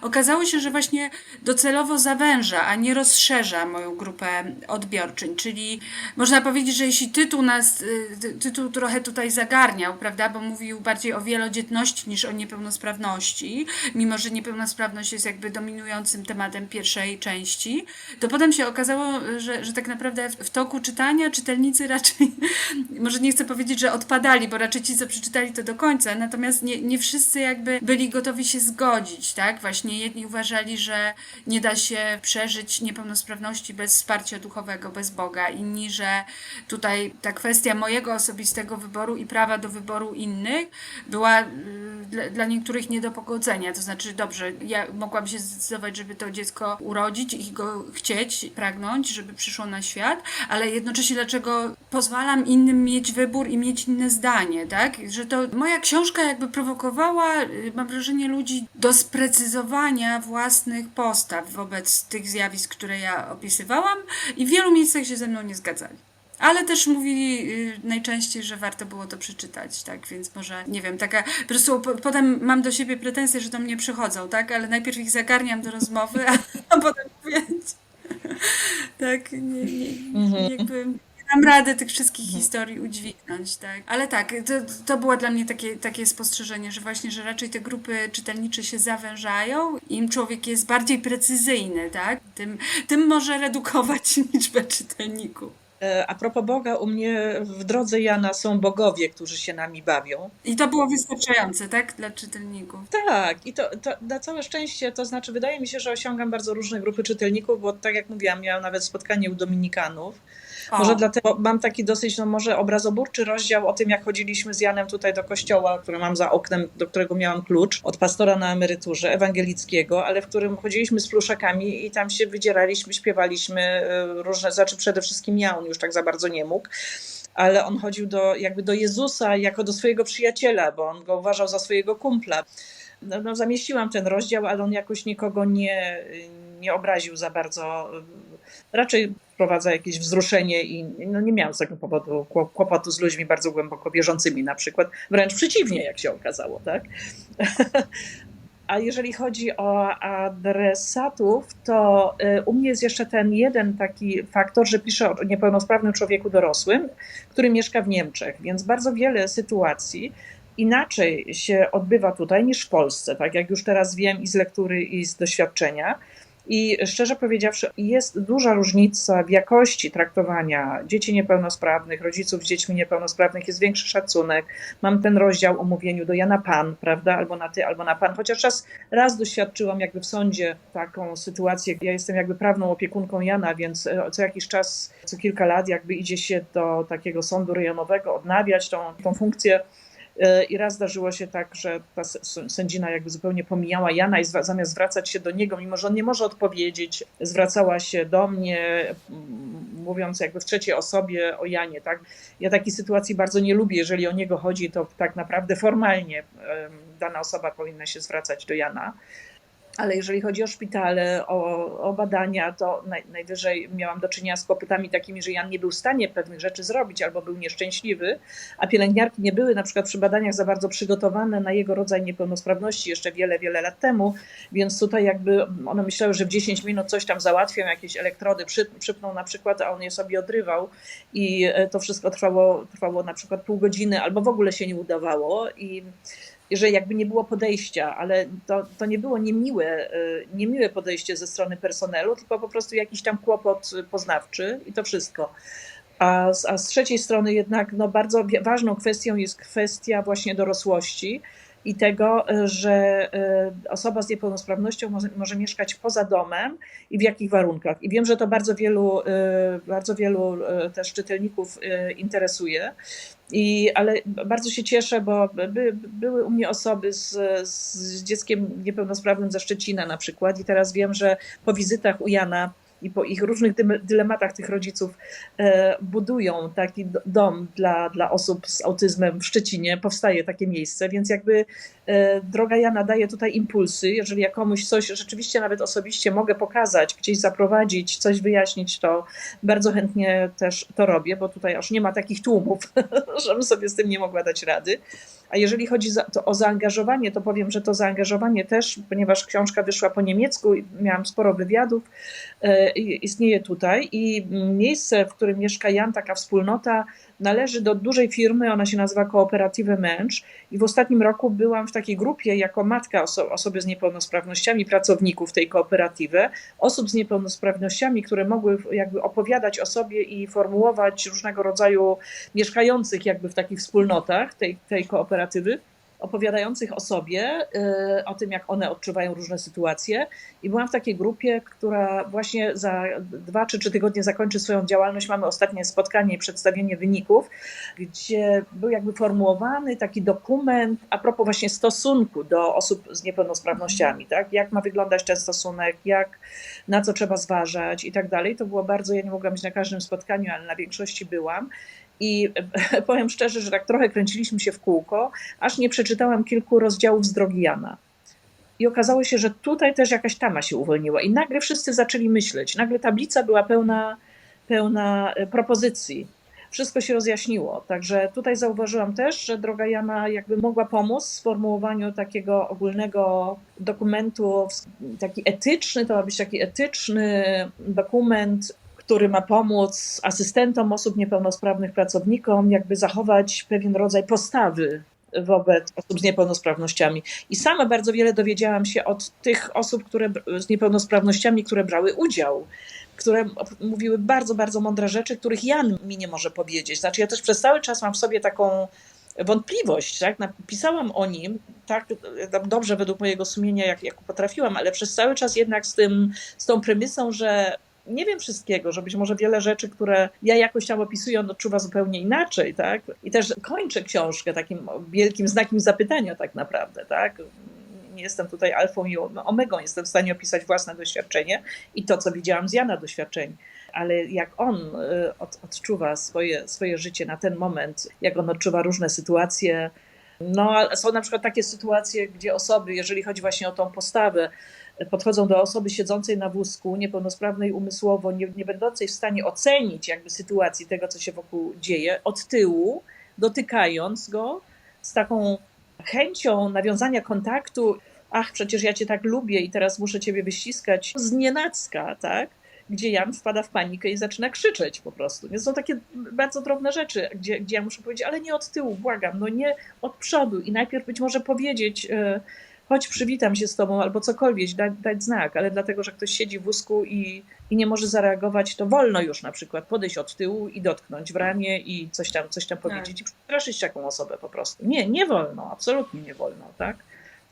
okazało się, że właśnie docelowo zawęża, a nie rozszerza moją grupę odbiorczyń. Czyli można powiedzieć, że jeśli tytuł trochę tutaj zagarniał, prawda, bo mówił bardziej o wielodzietności niż o niepełnosprawności, mimo że niepełnosprawność jest jakby dominującym tematem pierwszej części, to potem się okazało, że tak naprawdę w toku czytania czytelnicy raczej, może nie chcę powiedzieć, że odpadali, bo raczej ci, co przeczytali to do końca, natomiast nie wszyscy jakby byli gotowi się zgodzić, tak? Właśnie jedni uważali, że nie da się przeżyć niepełnosprawności bez wsparcia duchowego, bez Boga, inni, że tutaj ta kwestia mojego osobistego wyboru i prawa do wyboru innych była dla niektórych nie do pogodzenia. To znaczy, dobrze, ja mogłam się zdecydować, żeby to dziecko urodzić i go chcieć, pragnąć, żeby przyszło na świat, ale jednocześnie dlaczego pozwalam innym mieć wybór i mieć inne zdanie, tak? Że to moja książka jakby prowokowała, mam wrażenie, ludzi do sprecyzowania własnych postaw wobec tych zjawisk, które ja opisywałam i w wielu miejscach się ze mną nie zgadzali. Ale też mówili najczęściej, że warto było to przeczytać, tak? Więc może, nie wiem, taka, po prostu potem mam do siebie pretensje, że do mnie przychodzą, tak? Ale najpierw ich zagarniam do rozmowy, a potem mówię, tak, jakby nie dam rady tych wszystkich historii udźwignąć, tak? Ale tak, to było dla mnie takie spostrzeżenie, że właśnie, że raczej te grupy czytelnicze się zawężają, im człowiek jest bardziej precyzyjny, tak? Tym może redukować liczbę czytelników.
A propos Boga, u mnie w drodze Jana są bogowie, którzy się nami bawią.
I to było wystarczające, tak? Dla czytelników.
Tak, i to na całe szczęście, to znaczy wydaje mi się, że osiągam bardzo różne grupy czytelników, bo tak jak mówiłam, miałam nawet spotkanie u Dominikanów. Może dlatego mam taki dosyć, może obrazoburczy rozdział o tym, jak chodziliśmy z Janem tutaj do kościoła, który mam za oknem, do którego miałam klucz od pastora na emeryturze ewangelickiego, ale w którym chodziliśmy z pluszakami i tam się wydzieraliśmy, śpiewaliśmy różne rzeczy, przede wszystkim ja, on już tak za bardzo nie mógł. Ale on chodził do Jezusa jako do swojego przyjaciela, bo on go uważał za swojego kumpla. Zamieściłam ten rozdział, ale on jakoś nikogo nie obraził za bardzo. Raczej wprowadza jakieś wzruszenie i nie miałam z tego powodu kłopotu z ludźmi bardzo głęboko wierzącymi na przykład. Wręcz przeciwnie, jak się okazało, tak? A jeżeli chodzi o adresatów, to u mnie jest jeszcze ten jeden taki faktor, że piszę o niepełnosprawnym człowieku dorosłym, który mieszka w Niemczech, więc bardzo wiele sytuacji inaczej się odbywa tutaj niż w Polsce, tak jak już teraz wiem i z lektury, i z doświadczenia. I szczerze powiedziawszy, jest duża różnica w jakości traktowania dzieci niepełnosprawnych, rodziców z dziećmi niepełnosprawnych, jest większy szacunek. Mam ten rozdział o mówieniu do Jana pan, prawda, albo na ty, albo na pan. Chociaż raz doświadczyłam jakby w sądzie taką sytuację. Ja jestem jakby prawną opiekunką Jana, więc co jakiś czas, co kilka lat jakby idzie się do takiego sądu rejonowego odnawiać tą funkcję. I raz zdarzyło się tak, że ta sędzina jakby zupełnie pomijała Jana i zamiast zwracać się do niego, mimo że on nie może odpowiedzieć, zwracała się do mnie, mówiąc jakby w trzeciej osobie o Janie. Tak? Ja takiej sytuacji bardzo nie lubię. Jeżeli o niego chodzi, to tak naprawdę formalnie dana osoba powinna się zwracać do Jana. Ale jeżeli chodzi o szpitale, o badania, to najwyżej miałam do czynienia z kłopotami takimi, że Jan nie był w stanie pewnych rzeczy zrobić albo był nieszczęśliwy, a pielęgniarki nie były na przykład przy badaniach za bardzo przygotowane na jego rodzaj niepełnosprawności jeszcze wiele, wiele lat temu, więc tutaj jakby one myślały, że w 10 minut coś tam załatwią, jakieś elektrody przypną na przykład, a on je sobie odrywał i to wszystko trwało na przykład pół godziny albo w ogóle się nie udawało że jakby nie było podejścia, ale to nie było niemiłe podejście ze strony personelu, tylko po prostu jakiś tam kłopot poznawczy i to wszystko. A z trzeciej strony jednak no, bardzo ważną kwestią jest kwestia właśnie dorosłości i tego, że osoba z niepełnosprawnością może mieszkać poza domem i w jakich warunkach. I wiem, że to bardzo wielu też czytelników interesuje. Ale bardzo się cieszę, bo były u mnie osoby z dzieckiem niepełnosprawnym ze Szczecina na przykład i teraz wiem, że po wizytach u Jana i po ich różnych dylematach tych rodziców budują taki dom dla osób z autyzmem w Szczecinie, powstaje takie miejsce, więc jakby droga Jana daje tutaj impulsy. Jeżeli ja komuś coś rzeczywiście nawet osobiście mogę pokazać, gdzieś zaprowadzić, coś wyjaśnić, to bardzo chętnie też to robię, bo tutaj aż nie ma takich tłumów, żebym sobie z tym nie mogła dać rady. A jeżeli chodzi o zaangażowanie, to powiem, że to zaangażowanie też, ponieważ książka wyszła po niemiecku i miałam sporo wywiadów, istnieje tutaj i miejsce, w którym mieszka Jan, taka wspólnota, należy do dużej firmy, ona się nazywa Kooperative Mensch i w ostatnim roku byłam w takiej grupie jako matka osoby z niepełnosprawnościami, pracowników tej kooperatywy, osób z niepełnosprawnościami, które mogły jakby opowiadać o sobie i formułować różnego rodzaju mieszkających jakby w takich wspólnotach tej kooperatywy, opowiadających o sobie, o tym, jak one odczuwają różne sytuacje. I byłam w takiej grupie, która właśnie za 2 czy 3 tygodnie zakończy swoją działalność. Mamy ostatnie spotkanie i przedstawienie wyników, gdzie był jakby formułowany taki dokument a propos właśnie stosunku do osób z niepełnosprawnościami, tak? Jak ma wyglądać ten stosunek, na co trzeba zważać i tak dalej. To było bardzo, ja nie mogłam być na każdym spotkaniu, ale na większości byłam. I powiem szczerze, że tak trochę kręciliśmy się w kółko, aż nie przeczytałam kilku rozdziałów z Drogi Jana. I okazało się, że tutaj też jakaś tama się uwolniła. I nagle wszyscy zaczęli myśleć. Nagle tablica była pełna propozycji. Wszystko się rozjaśniło. Także tutaj zauważyłam też, że Droga Jana jakby mogła pomóc w sformułowaniu takiego ogólnego dokumentu, taki etyczny, to ma być taki etyczny dokument, który ma pomóc asystentom osób niepełnosprawnych, pracownikom, jakby zachować pewien rodzaj postawy wobec osób z niepełnosprawnościami. I sama bardzo wiele dowiedziałam się od tych osób z niepełnosprawnościami, które brały udział, które mówiły bardzo, bardzo mądre rzeczy, których Jan mi nie może powiedzieć. Znaczy ja też przez cały czas mam w sobie taką wątpliwość, tak? Napisałam o nim tak dobrze według mojego sumienia, jak potrafiłam, ale przez cały czas jednak z tą premisą, że nie wiem wszystkiego, że być może wiele rzeczy, które ja jakoś tam opisuję, on odczuwa zupełnie inaczej, tak? I też kończę książkę takim wielkim znakiem zapytania tak naprawdę, tak? Nie jestem tutaj alfą i omegą, jestem w stanie opisać własne doświadczenie i to, co widziałam z Jana doświadczeń. Ale jak on odczuwa swoje życie na ten moment, jak on odczuwa różne sytuacje, no są na przykład takie sytuacje, gdzie osoby, jeżeli chodzi właśnie o tą postawę, podchodzą do osoby siedzącej na wózku, niepełnosprawnej umysłowo, nie będącej w stanie ocenić jakby sytuacji tego, co się wokół dzieje, od tyłu, dotykając go z taką chęcią nawiązania kontaktu. Ach, przecież ja cię tak lubię i teraz muszę ciebie wyściskać znienacka, tak? Gdzie Jan wpada w panikę i zaczyna krzyczeć po prostu. Nie są takie bardzo drobne rzeczy, gdzie ja muszę powiedzieć, ale nie od tyłu, błagam, no nie od przodu i najpierw być może powiedzieć, chodź przywitam się z tobą albo cokolwiek, dać znak, ale dlatego, że ktoś siedzi w wózku i nie może zareagować, to wolno już na przykład podejść od tyłu i dotknąć w ramię i coś tam powiedzieć i przestraszyć taką osobę po prostu. Nie wolno, absolutnie nie wolno, tak?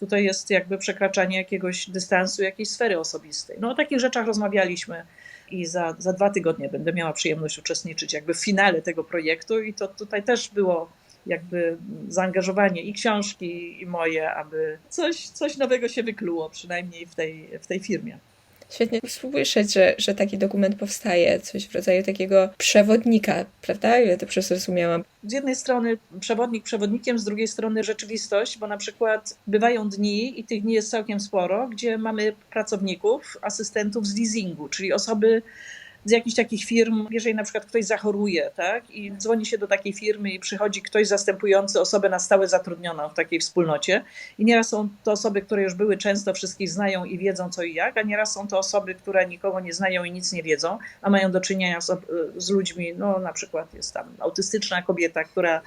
Tutaj jest jakby przekraczanie jakiegoś dystansu, jakiejś sfery osobistej. No o takich rzeczach rozmawialiśmy i za 2 tygodnie będę miała przyjemność uczestniczyć jakby w finale tego projektu i to tutaj też było jakby zaangażowanie i książki i moje, aby coś nowego się wykluło, przynajmniej w tej firmie.
Świetnie słyszeć, że taki dokument powstaje, coś w rodzaju takiego przewodnika, prawda? Ja to zrozumiałam.
Z jednej strony przewodnik przewodnikiem, z drugiej strony rzeczywistość, bo na przykład bywają dni i tych dni jest całkiem sporo, gdzie mamy pracowników, asystentów z leasingu, czyli osoby z jakichś takich firm, jeżeli na przykład ktoś zachoruje, tak, i dzwoni się do takiej firmy i przychodzi ktoś zastępujący osobę na stałe zatrudnioną w takiej wspólnocie i nieraz są to osoby, które już były często, wszystkich znają i wiedzą co i jak, a nieraz są to osoby, które nikogo nie znają i nic nie wiedzą, a mają do czynienia z ludźmi, no na przykład jest tam autystyczna kobieta, która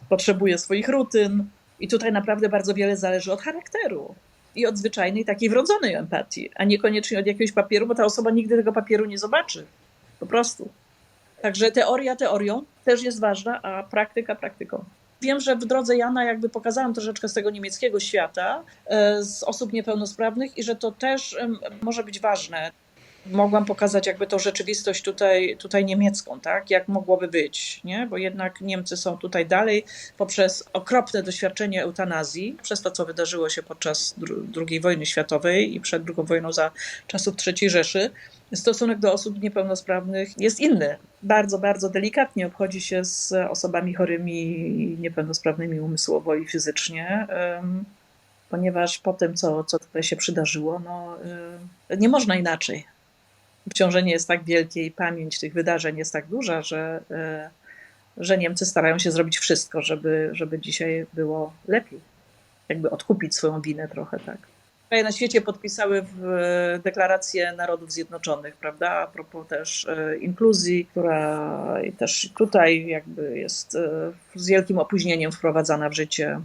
potrzebuje swoich rutyn, I tutaj naprawdę bardzo wiele zależy od charakteru i od zwyczajnej takiej wrodzonej empatii, a niekoniecznie od jakiegoś papieru, bo ta osoba nigdy tego papieru nie zobaczy. Po prostu. Także teoria teorią też jest ważna, a praktyka praktyką. Wiem, że w drodze Jana jakby pokazałam troszeczkę z tego niemieckiego świata, z osób niepełnosprawnych i że to też może być ważne. Mogłam pokazać jakby tą rzeczywistość tutaj niemiecką, tak? Jak mogłoby być, nie? Bo jednak Niemcy są tutaj dalej poprzez okropne doświadczenie eutanazji, przez to, co wydarzyło się podczas II wojny światowej i przed II wojną za czasów III Rzeszy. Stosunek do osób niepełnosprawnych jest inny. Bardzo, bardzo delikatnie obchodzi się z osobami chorymi i niepełnosprawnymi umysłowo i fizycznie, ponieważ po tym, co tutaj się przydarzyło, nie można inaczej. Obciążenie jest tak wielkie i pamięć tych wydarzeń jest tak duża, że Niemcy starają się zrobić wszystko, żeby dzisiaj było lepiej. Jakby odkupić swoją winę trochę, tak. Kraje na świecie podpisały deklarację Narodów Zjednoczonych, prawda? A propos też inkluzji, która też tutaj jakby jest z wielkim opóźnieniem wprowadzana w życie.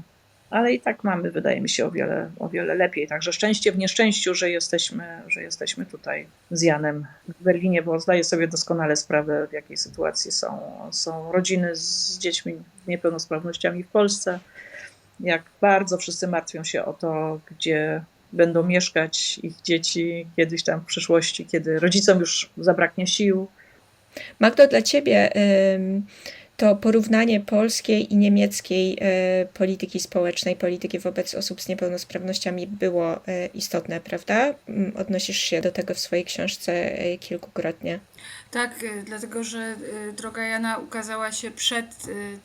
Ale i tak mamy, wydaje mi się, o wiele lepiej. Także szczęście w nieszczęściu, że jesteśmy tutaj z Janem w Berlinie, bo zdaję sobie doskonale sprawę, w jakiej sytuacji są rodziny z dziećmi z niepełnosprawnościami w Polsce. Jak bardzo wszyscy martwią się o to, gdzie będą mieszkać ich dzieci kiedyś tam w przyszłości, kiedy rodzicom już zabraknie sił.
Magdo, dla Ciebie to porównanie polskiej i niemieckiej polityki społecznej, polityki wobec osób z niepełnosprawnościami było istotne, prawda? Odnosisz się do tego w swojej książce kilkukrotnie.
Tak, dlatego że Droga Jana ukazała się przed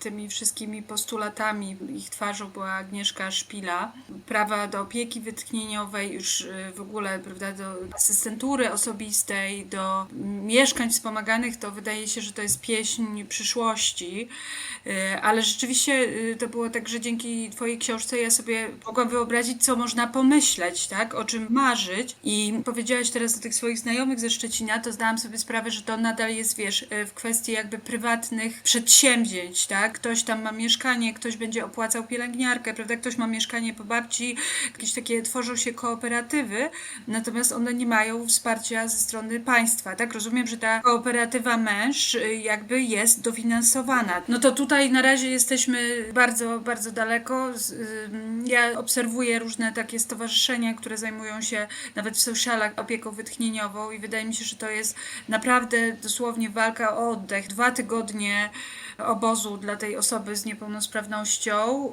tymi wszystkimi postulatami. Ich twarzą była Agnieszka Szpila. Prawa do opieki wytchnieniowej, już w ogóle, prawda, do asystentury osobistej, do mieszkań wspomaganych, to wydaje się, że to jest pieśń przyszłości. Ale rzeczywiście to było tak, że dzięki Twojej książce ja sobie mogłam wyobrazić, co można pomyśleć, tak, o czym marzyć. I powiedziałaś teraz o tych swoich znajomych ze Szczecina, to zdałam sobie sprawę, że to nadal jest, wiesz, w kwestii jakby prywatnych przedsięwzięć, tak? Ktoś tam ma mieszkanie, ktoś będzie opłacał pielęgniarkę, prawda? Ktoś ma mieszkanie po babci, jakieś takie tworzą się kooperatywy, natomiast one nie mają wsparcia ze strony państwa, tak? Rozumiem, że ta kooperatywa męż jakby jest dofinansowana. No to tutaj na razie jesteśmy bardzo, bardzo daleko. Ja obserwuję różne takie stowarzyszenia, które zajmują się nawet w socialach opieką wytchnieniową i wydaje mi się, że to jest naprawdę dosłownie walka o oddech. 2 tygodnie obozu dla tej osoby z niepełnosprawnością,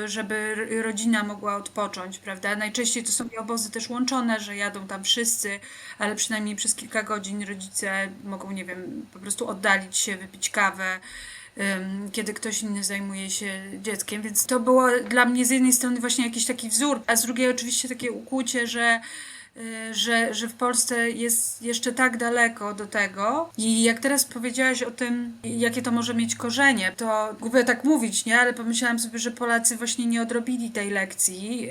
żeby rodzina mogła odpocząć, prawda? Najczęściej to są obozy też łączone, że jadą tam wszyscy, ale przynajmniej przez kilka godzin rodzice mogą, nie wiem, po prostu oddalić się, wypić kawę, kiedy ktoś inny zajmuje się dzieckiem, więc to było dla mnie z jednej strony właśnie jakiś taki wzór, a z drugiej oczywiście takie ukłucie, że w Polsce jest jeszcze tak daleko do tego. I jak teraz powiedziałaś o tym, jakie to może mieć korzenie, to głupio tak mówić, nie? Ale pomyślałam sobie, że Polacy właśnie nie odrobili tej lekcji.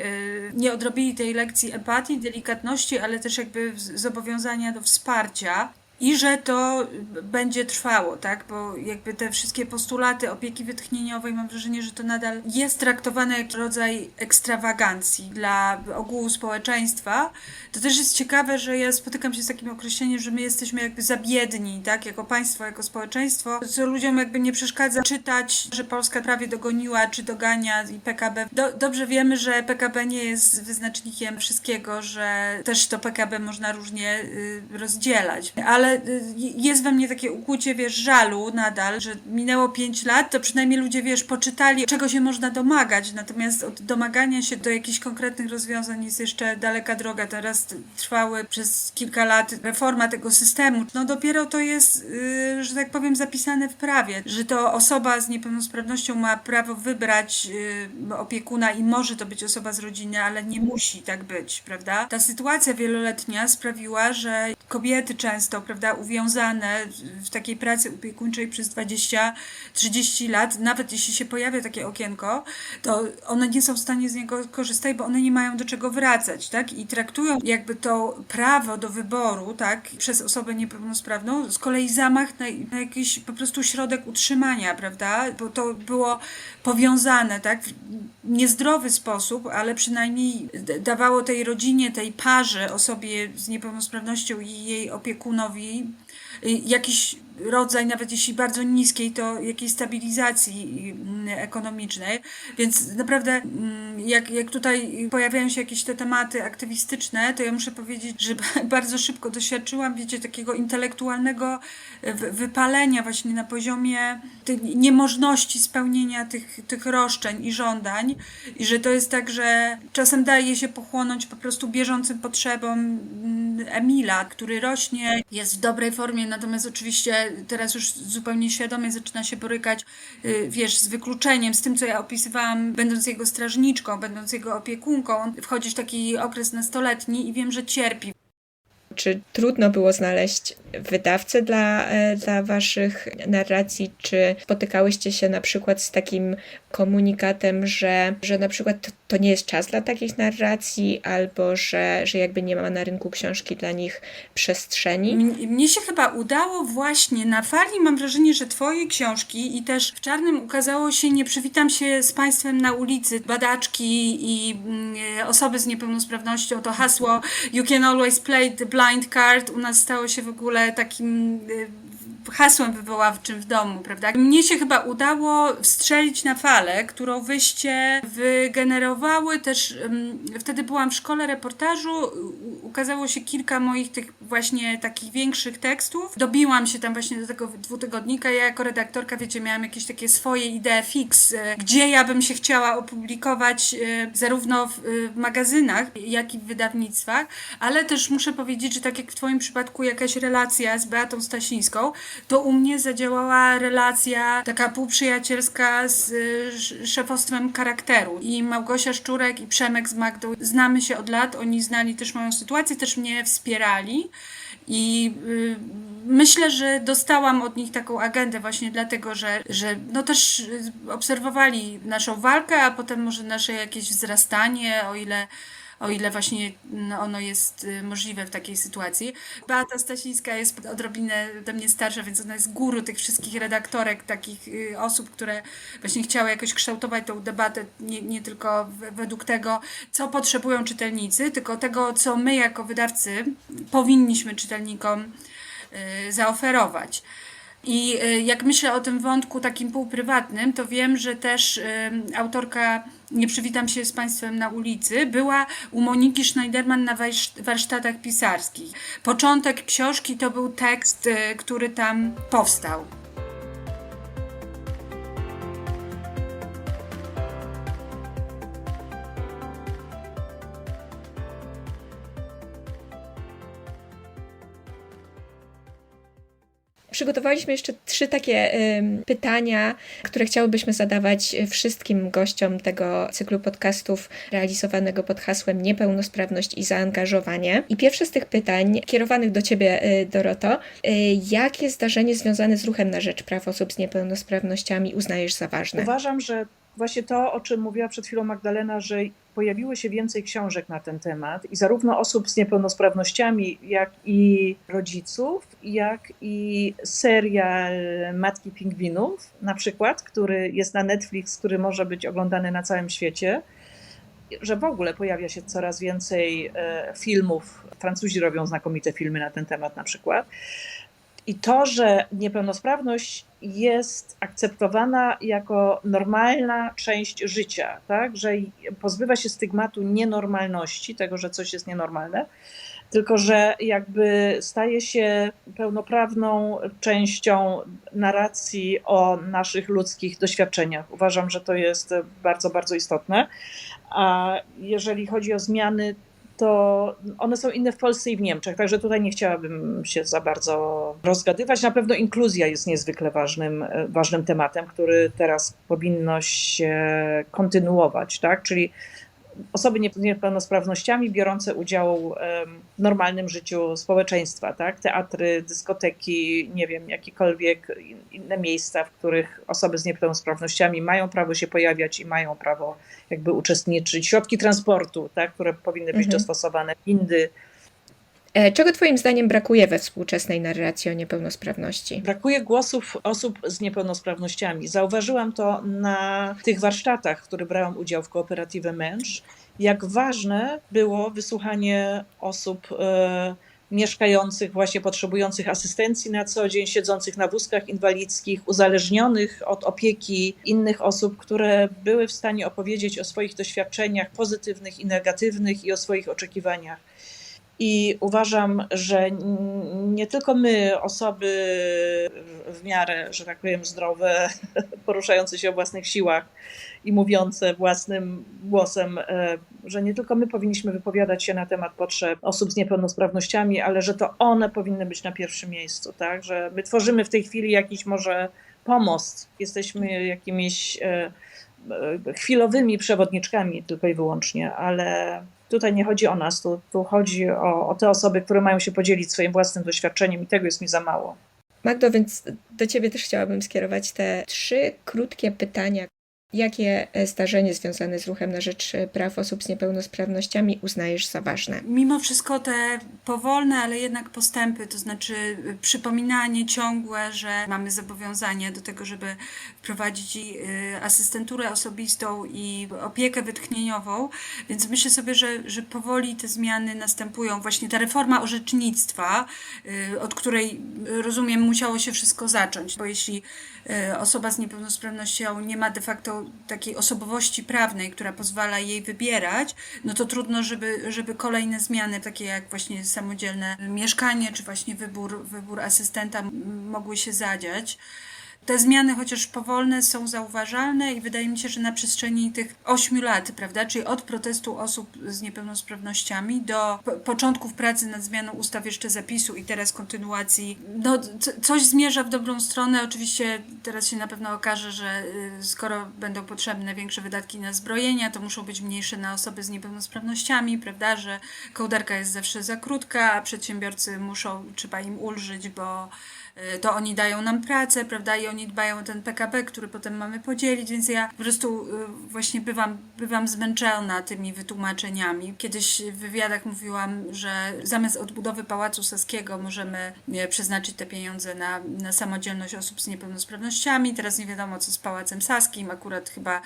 Nie odrobili tej lekcji empatii, delikatności, ale też jakby zobowiązania do wsparcia. I że to będzie trwało, tak? Bo jakby te wszystkie postulaty opieki wytchnieniowej, mam wrażenie, że to nadal jest traktowane jak rodzaj ekstrawagancji dla ogółu społeczeństwa. To też jest ciekawe, że ja spotykam się z takim określeniem, że my jesteśmy jakby za biedni, tak? Jako państwo, jako społeczeństwo, co ludziom jakby nie przeszkadza czytać, że Polska prawie dogoniła, czy dogania i PKB. Dobrze wiemy, że PKB nie jest wyznacznikiem wszystkiego, że też to PKB można różnie rozdzielać. Ale jest we mnie takie ukłucie, wiesz, żalu nadal, że minęło 5 lat, to przynajmniej ludzie, wiesz, poczytali, czego się można domagać, natomiast od domagania się do jakichś konkretnych rozwiązań jest jeszcze daleka droga. Teraz trwały przez kilka lat reforma tego systemu. No dopiero to jest, że tak powiem, zapisane w prawie, że to osoba z niepełnosprawnością ma prawo wybrać opiekuna i może to być osoba z rodziny, ale nie musi tak być, prawda? Ta sytuacja wieloletnia sprawiła, że kobiety często, prawda, prawda, uwiązane w takiej pracy opiekuńczej przez 20-30 lat, nawet jeśli się pojawia takie okienko, to one nie są w stanie z niego korzystać, bo one nie mają do czego wracać, tak? I traktują jakby to prawo do wyboru, tak, przez osobę niepełnosprawną, z kolei zamach na jakiś po prostu środek utrzymania, prawda? Bo to było powiązane, tak, w niezdrowy sposób, ale przynajmniej dawało tej rodzinie, tej parze, osobie z niepełnosprawnością i jej opiekunowi jakiś rodzaj, nawet jeśli bardzo niskiej, to jakiejś stabilizacji ekonomicznej. Więc naprawdę jak tutaj pojawiają się jakieś te tematy aktywistyczne, to ja muszę powiedzieć, że bardzo szybko doświadczyłam, wiecie, takiego intelektualnego wypalenia właśnie na poziomie tej niemożności spełnienia tych roszczeń i żądań i że to jest tak, że czasem daje się pochłonąć po prostu bieżącym potrzebom Emila, który rośnie, jest w dobrej formie, natomiast oczywiście teraz już zupełnie świadomie zaczyna się borykać, wiesz, z wykluczeniem, z tym, co ja opisywałam, będąc jego strażniczką, będąc jego opiekunką. On wchodzi w taki okres nastoletni i wiem, że cierpi.
Czy trudno było znaleźć wydawcę dla waszych narracji? Czy spotykałyście się na przykład z takim komunikatem, że na przykład to nie jest czas dla takich narracji, albo że jakby nie ma na rynku książki dla nich przestrzeni?
Mnie się chyba udało właśnie na fali, mam wrażenie, że twoje książki i też w Czarnym ukazało się Nie przywitam się z państwem na ulicy, badaczki i osoby z niepełnosprawnością, to hasło You can always play the blind card u nas stało się w ogóle takim hasłem wywoławczym w domu, prawda? Mnie się chyba udało wstrzelić na falę, którą wyście wygenerowały też, wtedy byłam w szkole reportażu, ukazało się kilka moich tych właśnie takich większych tekstów. Dobiłam się tam właśnie do tego dwutygodnika. Ja jako redaktorka, wiecie, miałam jakieś takie swoje idee fix, gdzie ja bym się chciała opublikować zarówno w magazynach, jak i w wydawnictwach, ale też muszę powiedzieć, że tak jak w twoim przypadku jakaś relacja z Beatą Stasińską, to u mnie zadziałała relacja taka półprzyjacielska z szefostwem charakteru. I Małgosia Szczurek i Przemek z Magdą znamy się od lat, oni znali też moją sytuację, też mnie wspierali. I myślę, że dostałam od nich taką agendę właśnie dlatego, że no też obserwowali naszą walkę, a potem może nasze jakieś wzrastanie, o ile właśnie ono jest możliwe w takiej sytuacji. Beata Stasińska jest odrobinę ode mnie starsza, więc ona jest guru tych wszystkich redaktorek, takich osób, które właśnie chciały jakoś kształtować tą debatę nie tylko według tego, co potrzebują czytelnicy, tylko tego, co my jako wydawcy powinniśmy czytelnikom zaoferować. I jak myślę o tym wątku takim półprywatnym, to wiem, że też autorka Nie przywitam się z państwem na ulicy była u Moniki Schneiderman na warsztatach pisarskich. Początek książki to był tekst, który tam powstał.
Przygotowaliśmy jeszcze 3 takie pytania, które chciałybyśmy zadawać wszystkim gościom tego cyklu podcastów realizowanego pod hasłem Niepełnosprawność i zaangażowanie. I pierwsze z tych pytań, kierowanych do ciebie, Doroto, jakie zdarzenie związane z ruchem na rzecz praw osób z niepełnosprawnościami uznajesz za ważne?
Uważam, że właśnie to, o czym mówiła przed chwilą Magdalena, że pojawiło się więcej książek na ten temat i zarówno osób z niepełnosprawnościami, jak i rodziców, jak i serial Matki Pingwinów na przykład, który jest na Netflix, który może być oglądany na całym świecie, że w ogóle pojawia się coraz więcej filmów. Francuzi robią znakomite filmy na ten temat na przykład. I to, że niepełnosprawność jest akceptowana jako normalna część życia, tak? Że pozbywa się stygmatu nienormalności, tego, że coś jest nienormalne, tylko że jakby staje się pełnoprawną częścią narracji o naszych ludzkich doświadczeniach. Uważam, że to jest bardzo, bardzo istotne. A jeżeli chodzi o zmiany, to one są inne w Polsce i w Niemczech, także tutaj nie chciałabym się za bardzo rozgadywać. Na pewno inkluzja jest niezwykle ważnym tematem, który teraz powinno się kontynuować, tak? Czyli osoby z niepełnosprawnościami biorące udział w normalnym życiu społeczeństwa, tak? Teatry, dyskoteki, nie wiem, jakiekolwiek inne miejsca, w których osoby z niepełnosprawnościami mają prawo się pojawiać i mają prawo jakby uczestniczyć. Środki transportu, tak? Które powinny być dostosowane, windy.
Czego Twoim zdaniem brakuje we współczesnej narracji o niepełnosprawności?
Brakuje głosów osób z niepełnosprawnościami. Zauważyłam to na tych warsztatach, w których brałam udział w Kooperatywie Męż, jak ważne było wysłuchanie osób mieszkających, właśnie potrzebujących asystencji na co dzień, siedzących na wózkach inwalidzkich, uzależnionych od opieki innych osób, które były w stanie opowiedzieć o swoich doświadczeniach pozytywnych i negatywnych i o swoich oczekiwaniach. I uważam, że nie tylko my, osoby w miarę, że tak powiem, zdrowe, poruszające się o własnych siłach i mówiące własnym głosem, że nie tylko my powinniśmy wypowiadać się na temat potrzeb osób z niepełnosprawnościami, ale że to one powinny być na pierwszym miejscu, tak? Że my tworzymy w tej chwili jakiś może pomost, jesteśmy jakimiś chwilowymi przewodniczkami tylko i wyłącznie, ale tutaj nie chodzi o nas, tu chodzi o te osoby, które mają się podzielić swoim własnym doświadczeniem i tego jest mi za mało.
Magdo, więc do Ciebie też chciałabym skierować te 3 krótkie pytania. Jakie zdarzenie związane z ruchem na rzecz praw osób z niepełnosprawnościami uznajesz za ważne?
Mimo wszystko te powolne, ale jednak postępy, to znaczy przypominanie ciągłe, że mamy zobowiązanie do tego, żeby wprowadzić asystenturę osobistą i opiekę wytchnieniową, więc myślę sobie, że powoli te zmiany następują. Właśnie ta reforma orzecznictwa, od której, rozumiem, musiało się wszystko zacząć, bo jeśli osoba z niepełnosprawnością nie ma de facto takiej osobowości prawnej, która pozwala jej wybierać, no to trudno, żeby kolejne zmiany, takie jak właśnie samodzielne mieszkanie, czy właśnie wybór asystenta mogły się zadziać. Te zmiany, chociaż powolne, są zauważalne i wydaje mi się, że na przestrzeni tych 8 lat, prawda, czyli od protestu osób z niepełnosprawnościami do początków pracy nad zmianą ustaw jeszcze zapisu i teraz kontynuacji, no coś zmierza w dobrą stronę. Oczywiście teraz się na pewno okaże, że skoro będą potrzebne większe wydatki na zbrojenia, to muszą być mniejsze na osoby z niepełnosprawnościami, prawda, że kołderka jest zawsze za krótka, a przedsiębiorcy trzeba im ulżyć, bo to oni dają nam pracę, prawda, i oni dbają o ten PKB, który potem mamy podzielić, więc ja po prostu właśnie bywam zmęczona tymi wytłumaczeniami. Kiedyś w wywiadach mówiłam, że zamiast odbudowy Pałacu Saskiego możemy przeznaczyć te pieniądze na samodzielność osób z niepełnosprawnościami. Teraz nie wiadomo, co z Pałacem Saskim. Akurat chyba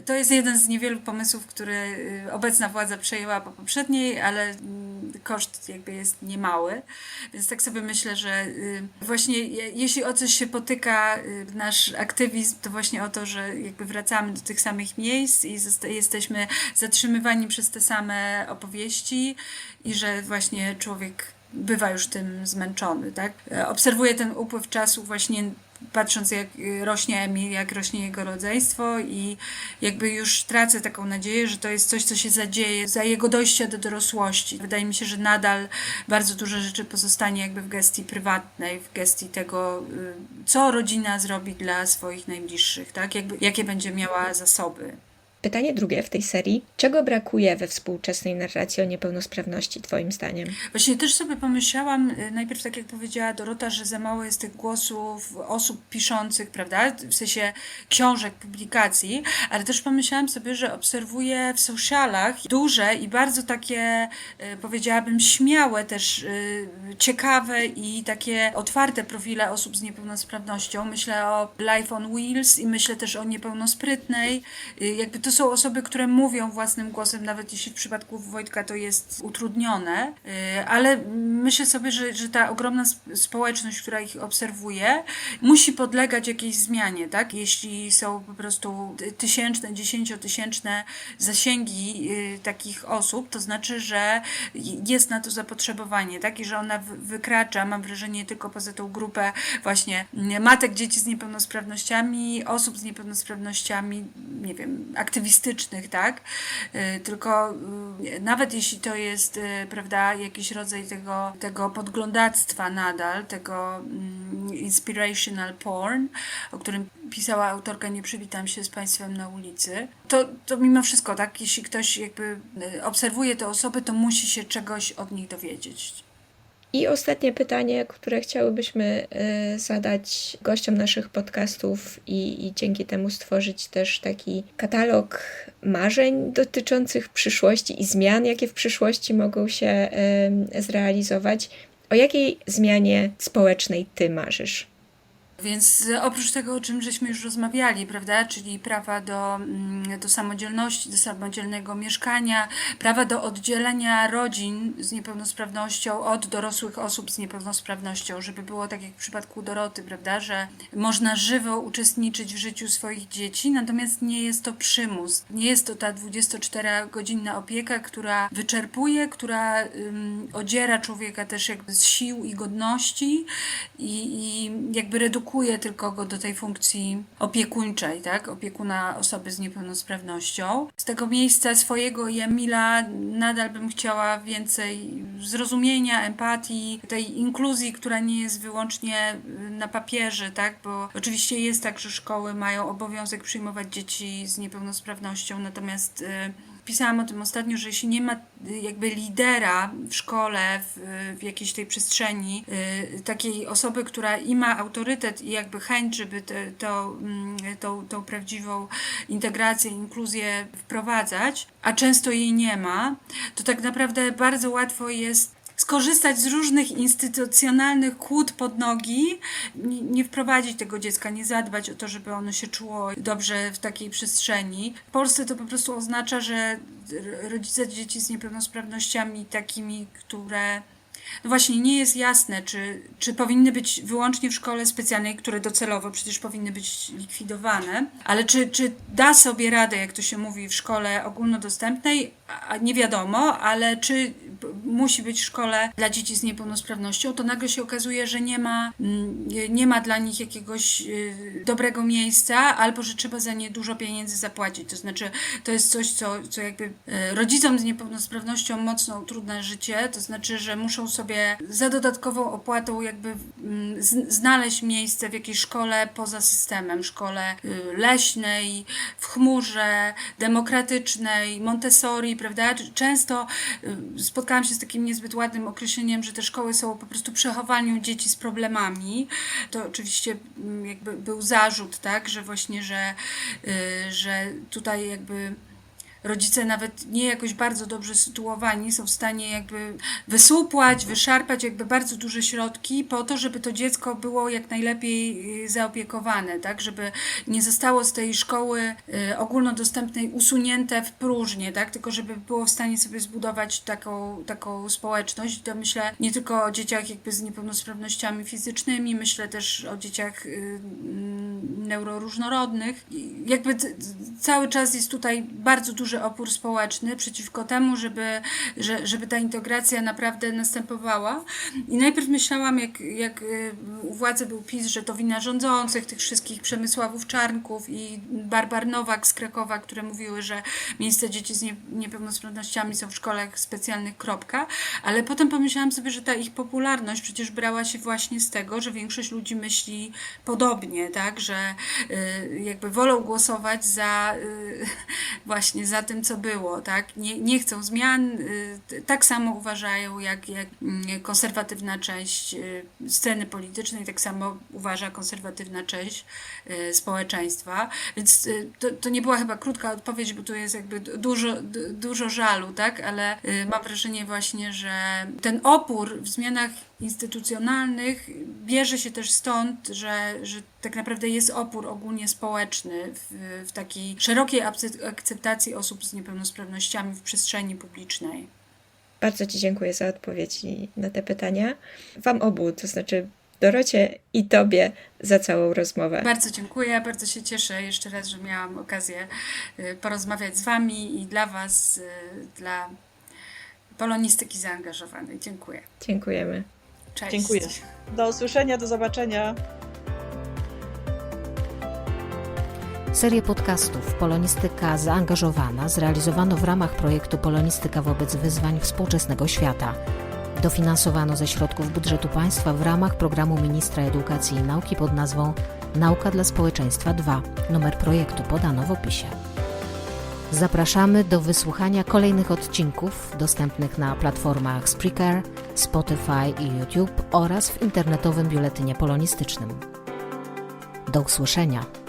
to jest jeden z niewielu pomysłów, który obecna władza przejęła po poprzedniej, ale koszt jakby jest niemały. Więc tak sobie myślę, że właśnie jeśli o coś się potyka nasz aktywizm, to właśnie o to, że jakby wracamy do tych samych miejsc i jesteśmy zatrzymywani przez te same opowieści i że właśnie człowiek bywa już tym zmęczony, tak? Obserwuję ten upływ czasu właśnie patrząc, jak rośnie Emil, jak rośnie jego rodzeństwo i jakby już tracę taką nadzieję, że to jest coś, co się zadzieje za jego dojście do dorosłości. Wydaje mi się, że nadal bardzo dużo rzeczy pozostanie jakby w gestii prywatnej, w gestii tego, co rodzina zrobi dla swoich najbliższych, tak? Jakie będzie miała zasoby.
Pytanie drugie w tej serii. Czego brakuje we współczesnej narracji o niepełnosprawności, Twoim zdaniem?
Właśnie też sobie pomyślałam, najpierw tak jak powiedziała Dorota, że za mało jest tych głosów osób piszących, prawda, w sensie książek, publikacji, ale też pomyślałam sobie, że obserwuję w socialach duże i bardzo takie, powiedziałabym, śmiałe też, ciekawe i takie otwarte profile osób z niepełnosprawnością. Myślę o Life on Wheels i myślę też o Niepełnosprytnej. Jakby to są osoby, które mówią własnym głosem, nawet jeśli w przypadku Wojtka to jest utrudnione, ale myślę sobie, że ta ogromna społeczność, która ich obserwuje, musi podlegać jakiejś zmianie, tak? Jeśli są po prostu tysięczne, 10-tysięczne zasięgi takich osób, to znaczy, że jest na to zapotrzebowanie, tak? I że ona wykracza, mam wrażenie, tylko poza tą grupę właśnie matek, dzieci z niepełnosprawnościami, osób z niepełnosprawnościami, nie wiem, aktywistów aktywistycznych, tak? Tylko nawet jeśli to jest, prawda, jakiś rodzaj tego podglądactwa nadal, tego inspirational porn, o którym pisała autorka Nie przywitam się z Państwem na ulicy, to mimo wszystko, tak, jeśli ktoś jakby obserwuje te osoby, to musi się czegoś od nich dowiedzieć.
I ostatnie pytanie, które chciałybyśmy zadać gościom naszych podcastów i dzięki temu stworzyć też taki katalog marzeń dotyczących przyszłości i zmian, jakie w przyszłości mogą się zrealizować. O jakiej zmianie społecznej ty marzysz?
Więc oprócz tego, o czym żeśmy już rozmawiali, prawda, czyli prawa do samodzielności, do samodzielnego mieszkania, prawa do oddzielenia rodzin z niepełnosprawnością od dorosłych osób z niepełnosprawnością, żeby było tak jak w przypadku Doroty, prawda, że można żywo uczestniczyć w życiu swoich dzieci, natomiast nie jest to przymus. Nie jest to ta 24-godzinna opieka, która wyczerpuje, która odziera człowieka też jakby z sił i godności i jakby redukuje tylko go do tej funkcji opiekuńczej, tak? Opiekuna osoby z niepełnosprawnością. Z tego miejsca swojego i Emila nadal bym chciała więcej zrozumienia, empatii, tej inkluzji, która nie jest wyłącznie na papierze, tak? Bo oczywiście jest tak, że szkoły mają obowiązek przyjmować dzieci z niepełnosprawnością, natomiast pisałam o tym ostatnio, że jeśli nie ma jakby lidera w szkole, w jakiejś tej przestrzeni, takiej osoby, która i ma autorytet i jakby chęć, żeby tą prawdziwą integrację, inkluzję wprowadzać, a często jej nie ma, to tak naprawdę bardzo łatwo jest skorzystać z różnych instytucjonalnych kłód pod nogi, nie wprowadzić tego dziecka, nie zadbać o to, żeby ono się czuło dobrze w takiej przestrzeni. W Polsce to po prostu oznacza, że rodzice dzieci z niepełnosprawnościami takimi, które no właśnie nie jest jasne, czy powinny być wyłącznie w szkole specjalnej, które docelowo przecież powinny być likwidowane, ale czy da sobie radę, jak to się mówi, w szkole ogólnodostępnej, a nie wiadomo, ale czy musi być w szkole dla dzieci z niepełnosprawnością, to nagle się okazuje, że nie ma dla nich jakiegoś dobrego miejsca, albo że trzeba za nie dużo pieniędzy zapłacić. To znaczy, to jest coś, co jakby rodzicom z niepełnosprawnością mocno utrudnia życie, to znaczy, że muszą sobie za dodatkową opłatą jakby znaleźć miejsce w jakiejś szkole poza systemem, szkole leśnej, w chmurze, demokratycznej, Montessori, prawda? Często spotkałam się z takim niezbyt ładnym określeniem, że te szkoły są po prostu przechowalnią dzieci z problemami. To oczywiście jakby był zarzut, tak, że właśnie, że tutaj jakby rodzice nawet nie jakoś bardzo dobrze sytuowani są w stanie jakby wysupłać, wyszarpać jakby bardzo duże środki po to, żeby to dziecko było jak najlepiej zaopiekowane, tak, żeby nie zostało z tej szkoły ogólnodostępnej usunięte w próżnię, tak, tylko żeby było w stanie sobie zbudować taką społeczność. To myślę nie tylko o dzieciach jakby z niepełnosprawnościami fizycznymi, myślę też o dzieciach neuroróżnorodnych. Jakby cały czas jest tutaj bardzo duży opór społeczny przeciwko temu, żeby ta integracja naprawdę następowała. I najpierw myślałam, jak u władzy był PiS, że to wina rządzących, tych wszystkich Przemysławów Czarnków i Barbar Nowak z Krakowa, które mówiły, że miejsca dzieci z niepełnosprawnościami są w szkołach specjalnych, kropka. Ale potem pomyślałam sobie, że ta ich popularność przecież brała się właśnie z tego, że większość ludzi myśli podobnie, tak, że jakby wolą głosować właśnie za tym, co było, tak? Nie chcą zmian, tak samo uważają jak konserwatywna część sceny politycznej, tak samo uważa konserwatywna część społeczeństwa. Więc to nie była chyba krótka odpowiedź, bo tu jest jakby dużo żalu, tak? Ale mam wrażenie właśnie, że ten opór w zmianach instytucjonalnych bierze się też stąd, że tak naprawdę jest opór ogólnie społeczny w takiej szerokiej akceptacji osób z niepełnosprawnościami w przestrzeni publicznej.
Bardzo Ci dziękuję za odpowiedzi na te pytania. Wam obu, to znaczy Dorocie i Tobie, za całą rozmowę.
Bardzo dziękuję, bardzo się cieszę jeszcze raz, że miałam okazję porozmawiać z Wami i dla Was, dla polonistyki zaangażowanej. Dziękuję.
Dziękujemy.
Cześć.
Dziękuję. Do usłyszenia, do zobaczenia.
Serię podcastów Polonistyka zaangażowana zrealizowano w ramach projektu Polonistyka wobec wyzwań współczesnego świata. Dofinansowano ze środków budżetu państwa w ramach programu Ministra Edukacji i Nauki pod nazwą Nauka dla Społeczeństwa 2. Numer projektu podano w opisie. Zapraszamy do wysłuchania kolejnych odcinków dostępnych na platformach Spreaker, Spotify i YouTube oraz w internetowym biuletynie polonistycznym. Do usłyszenia.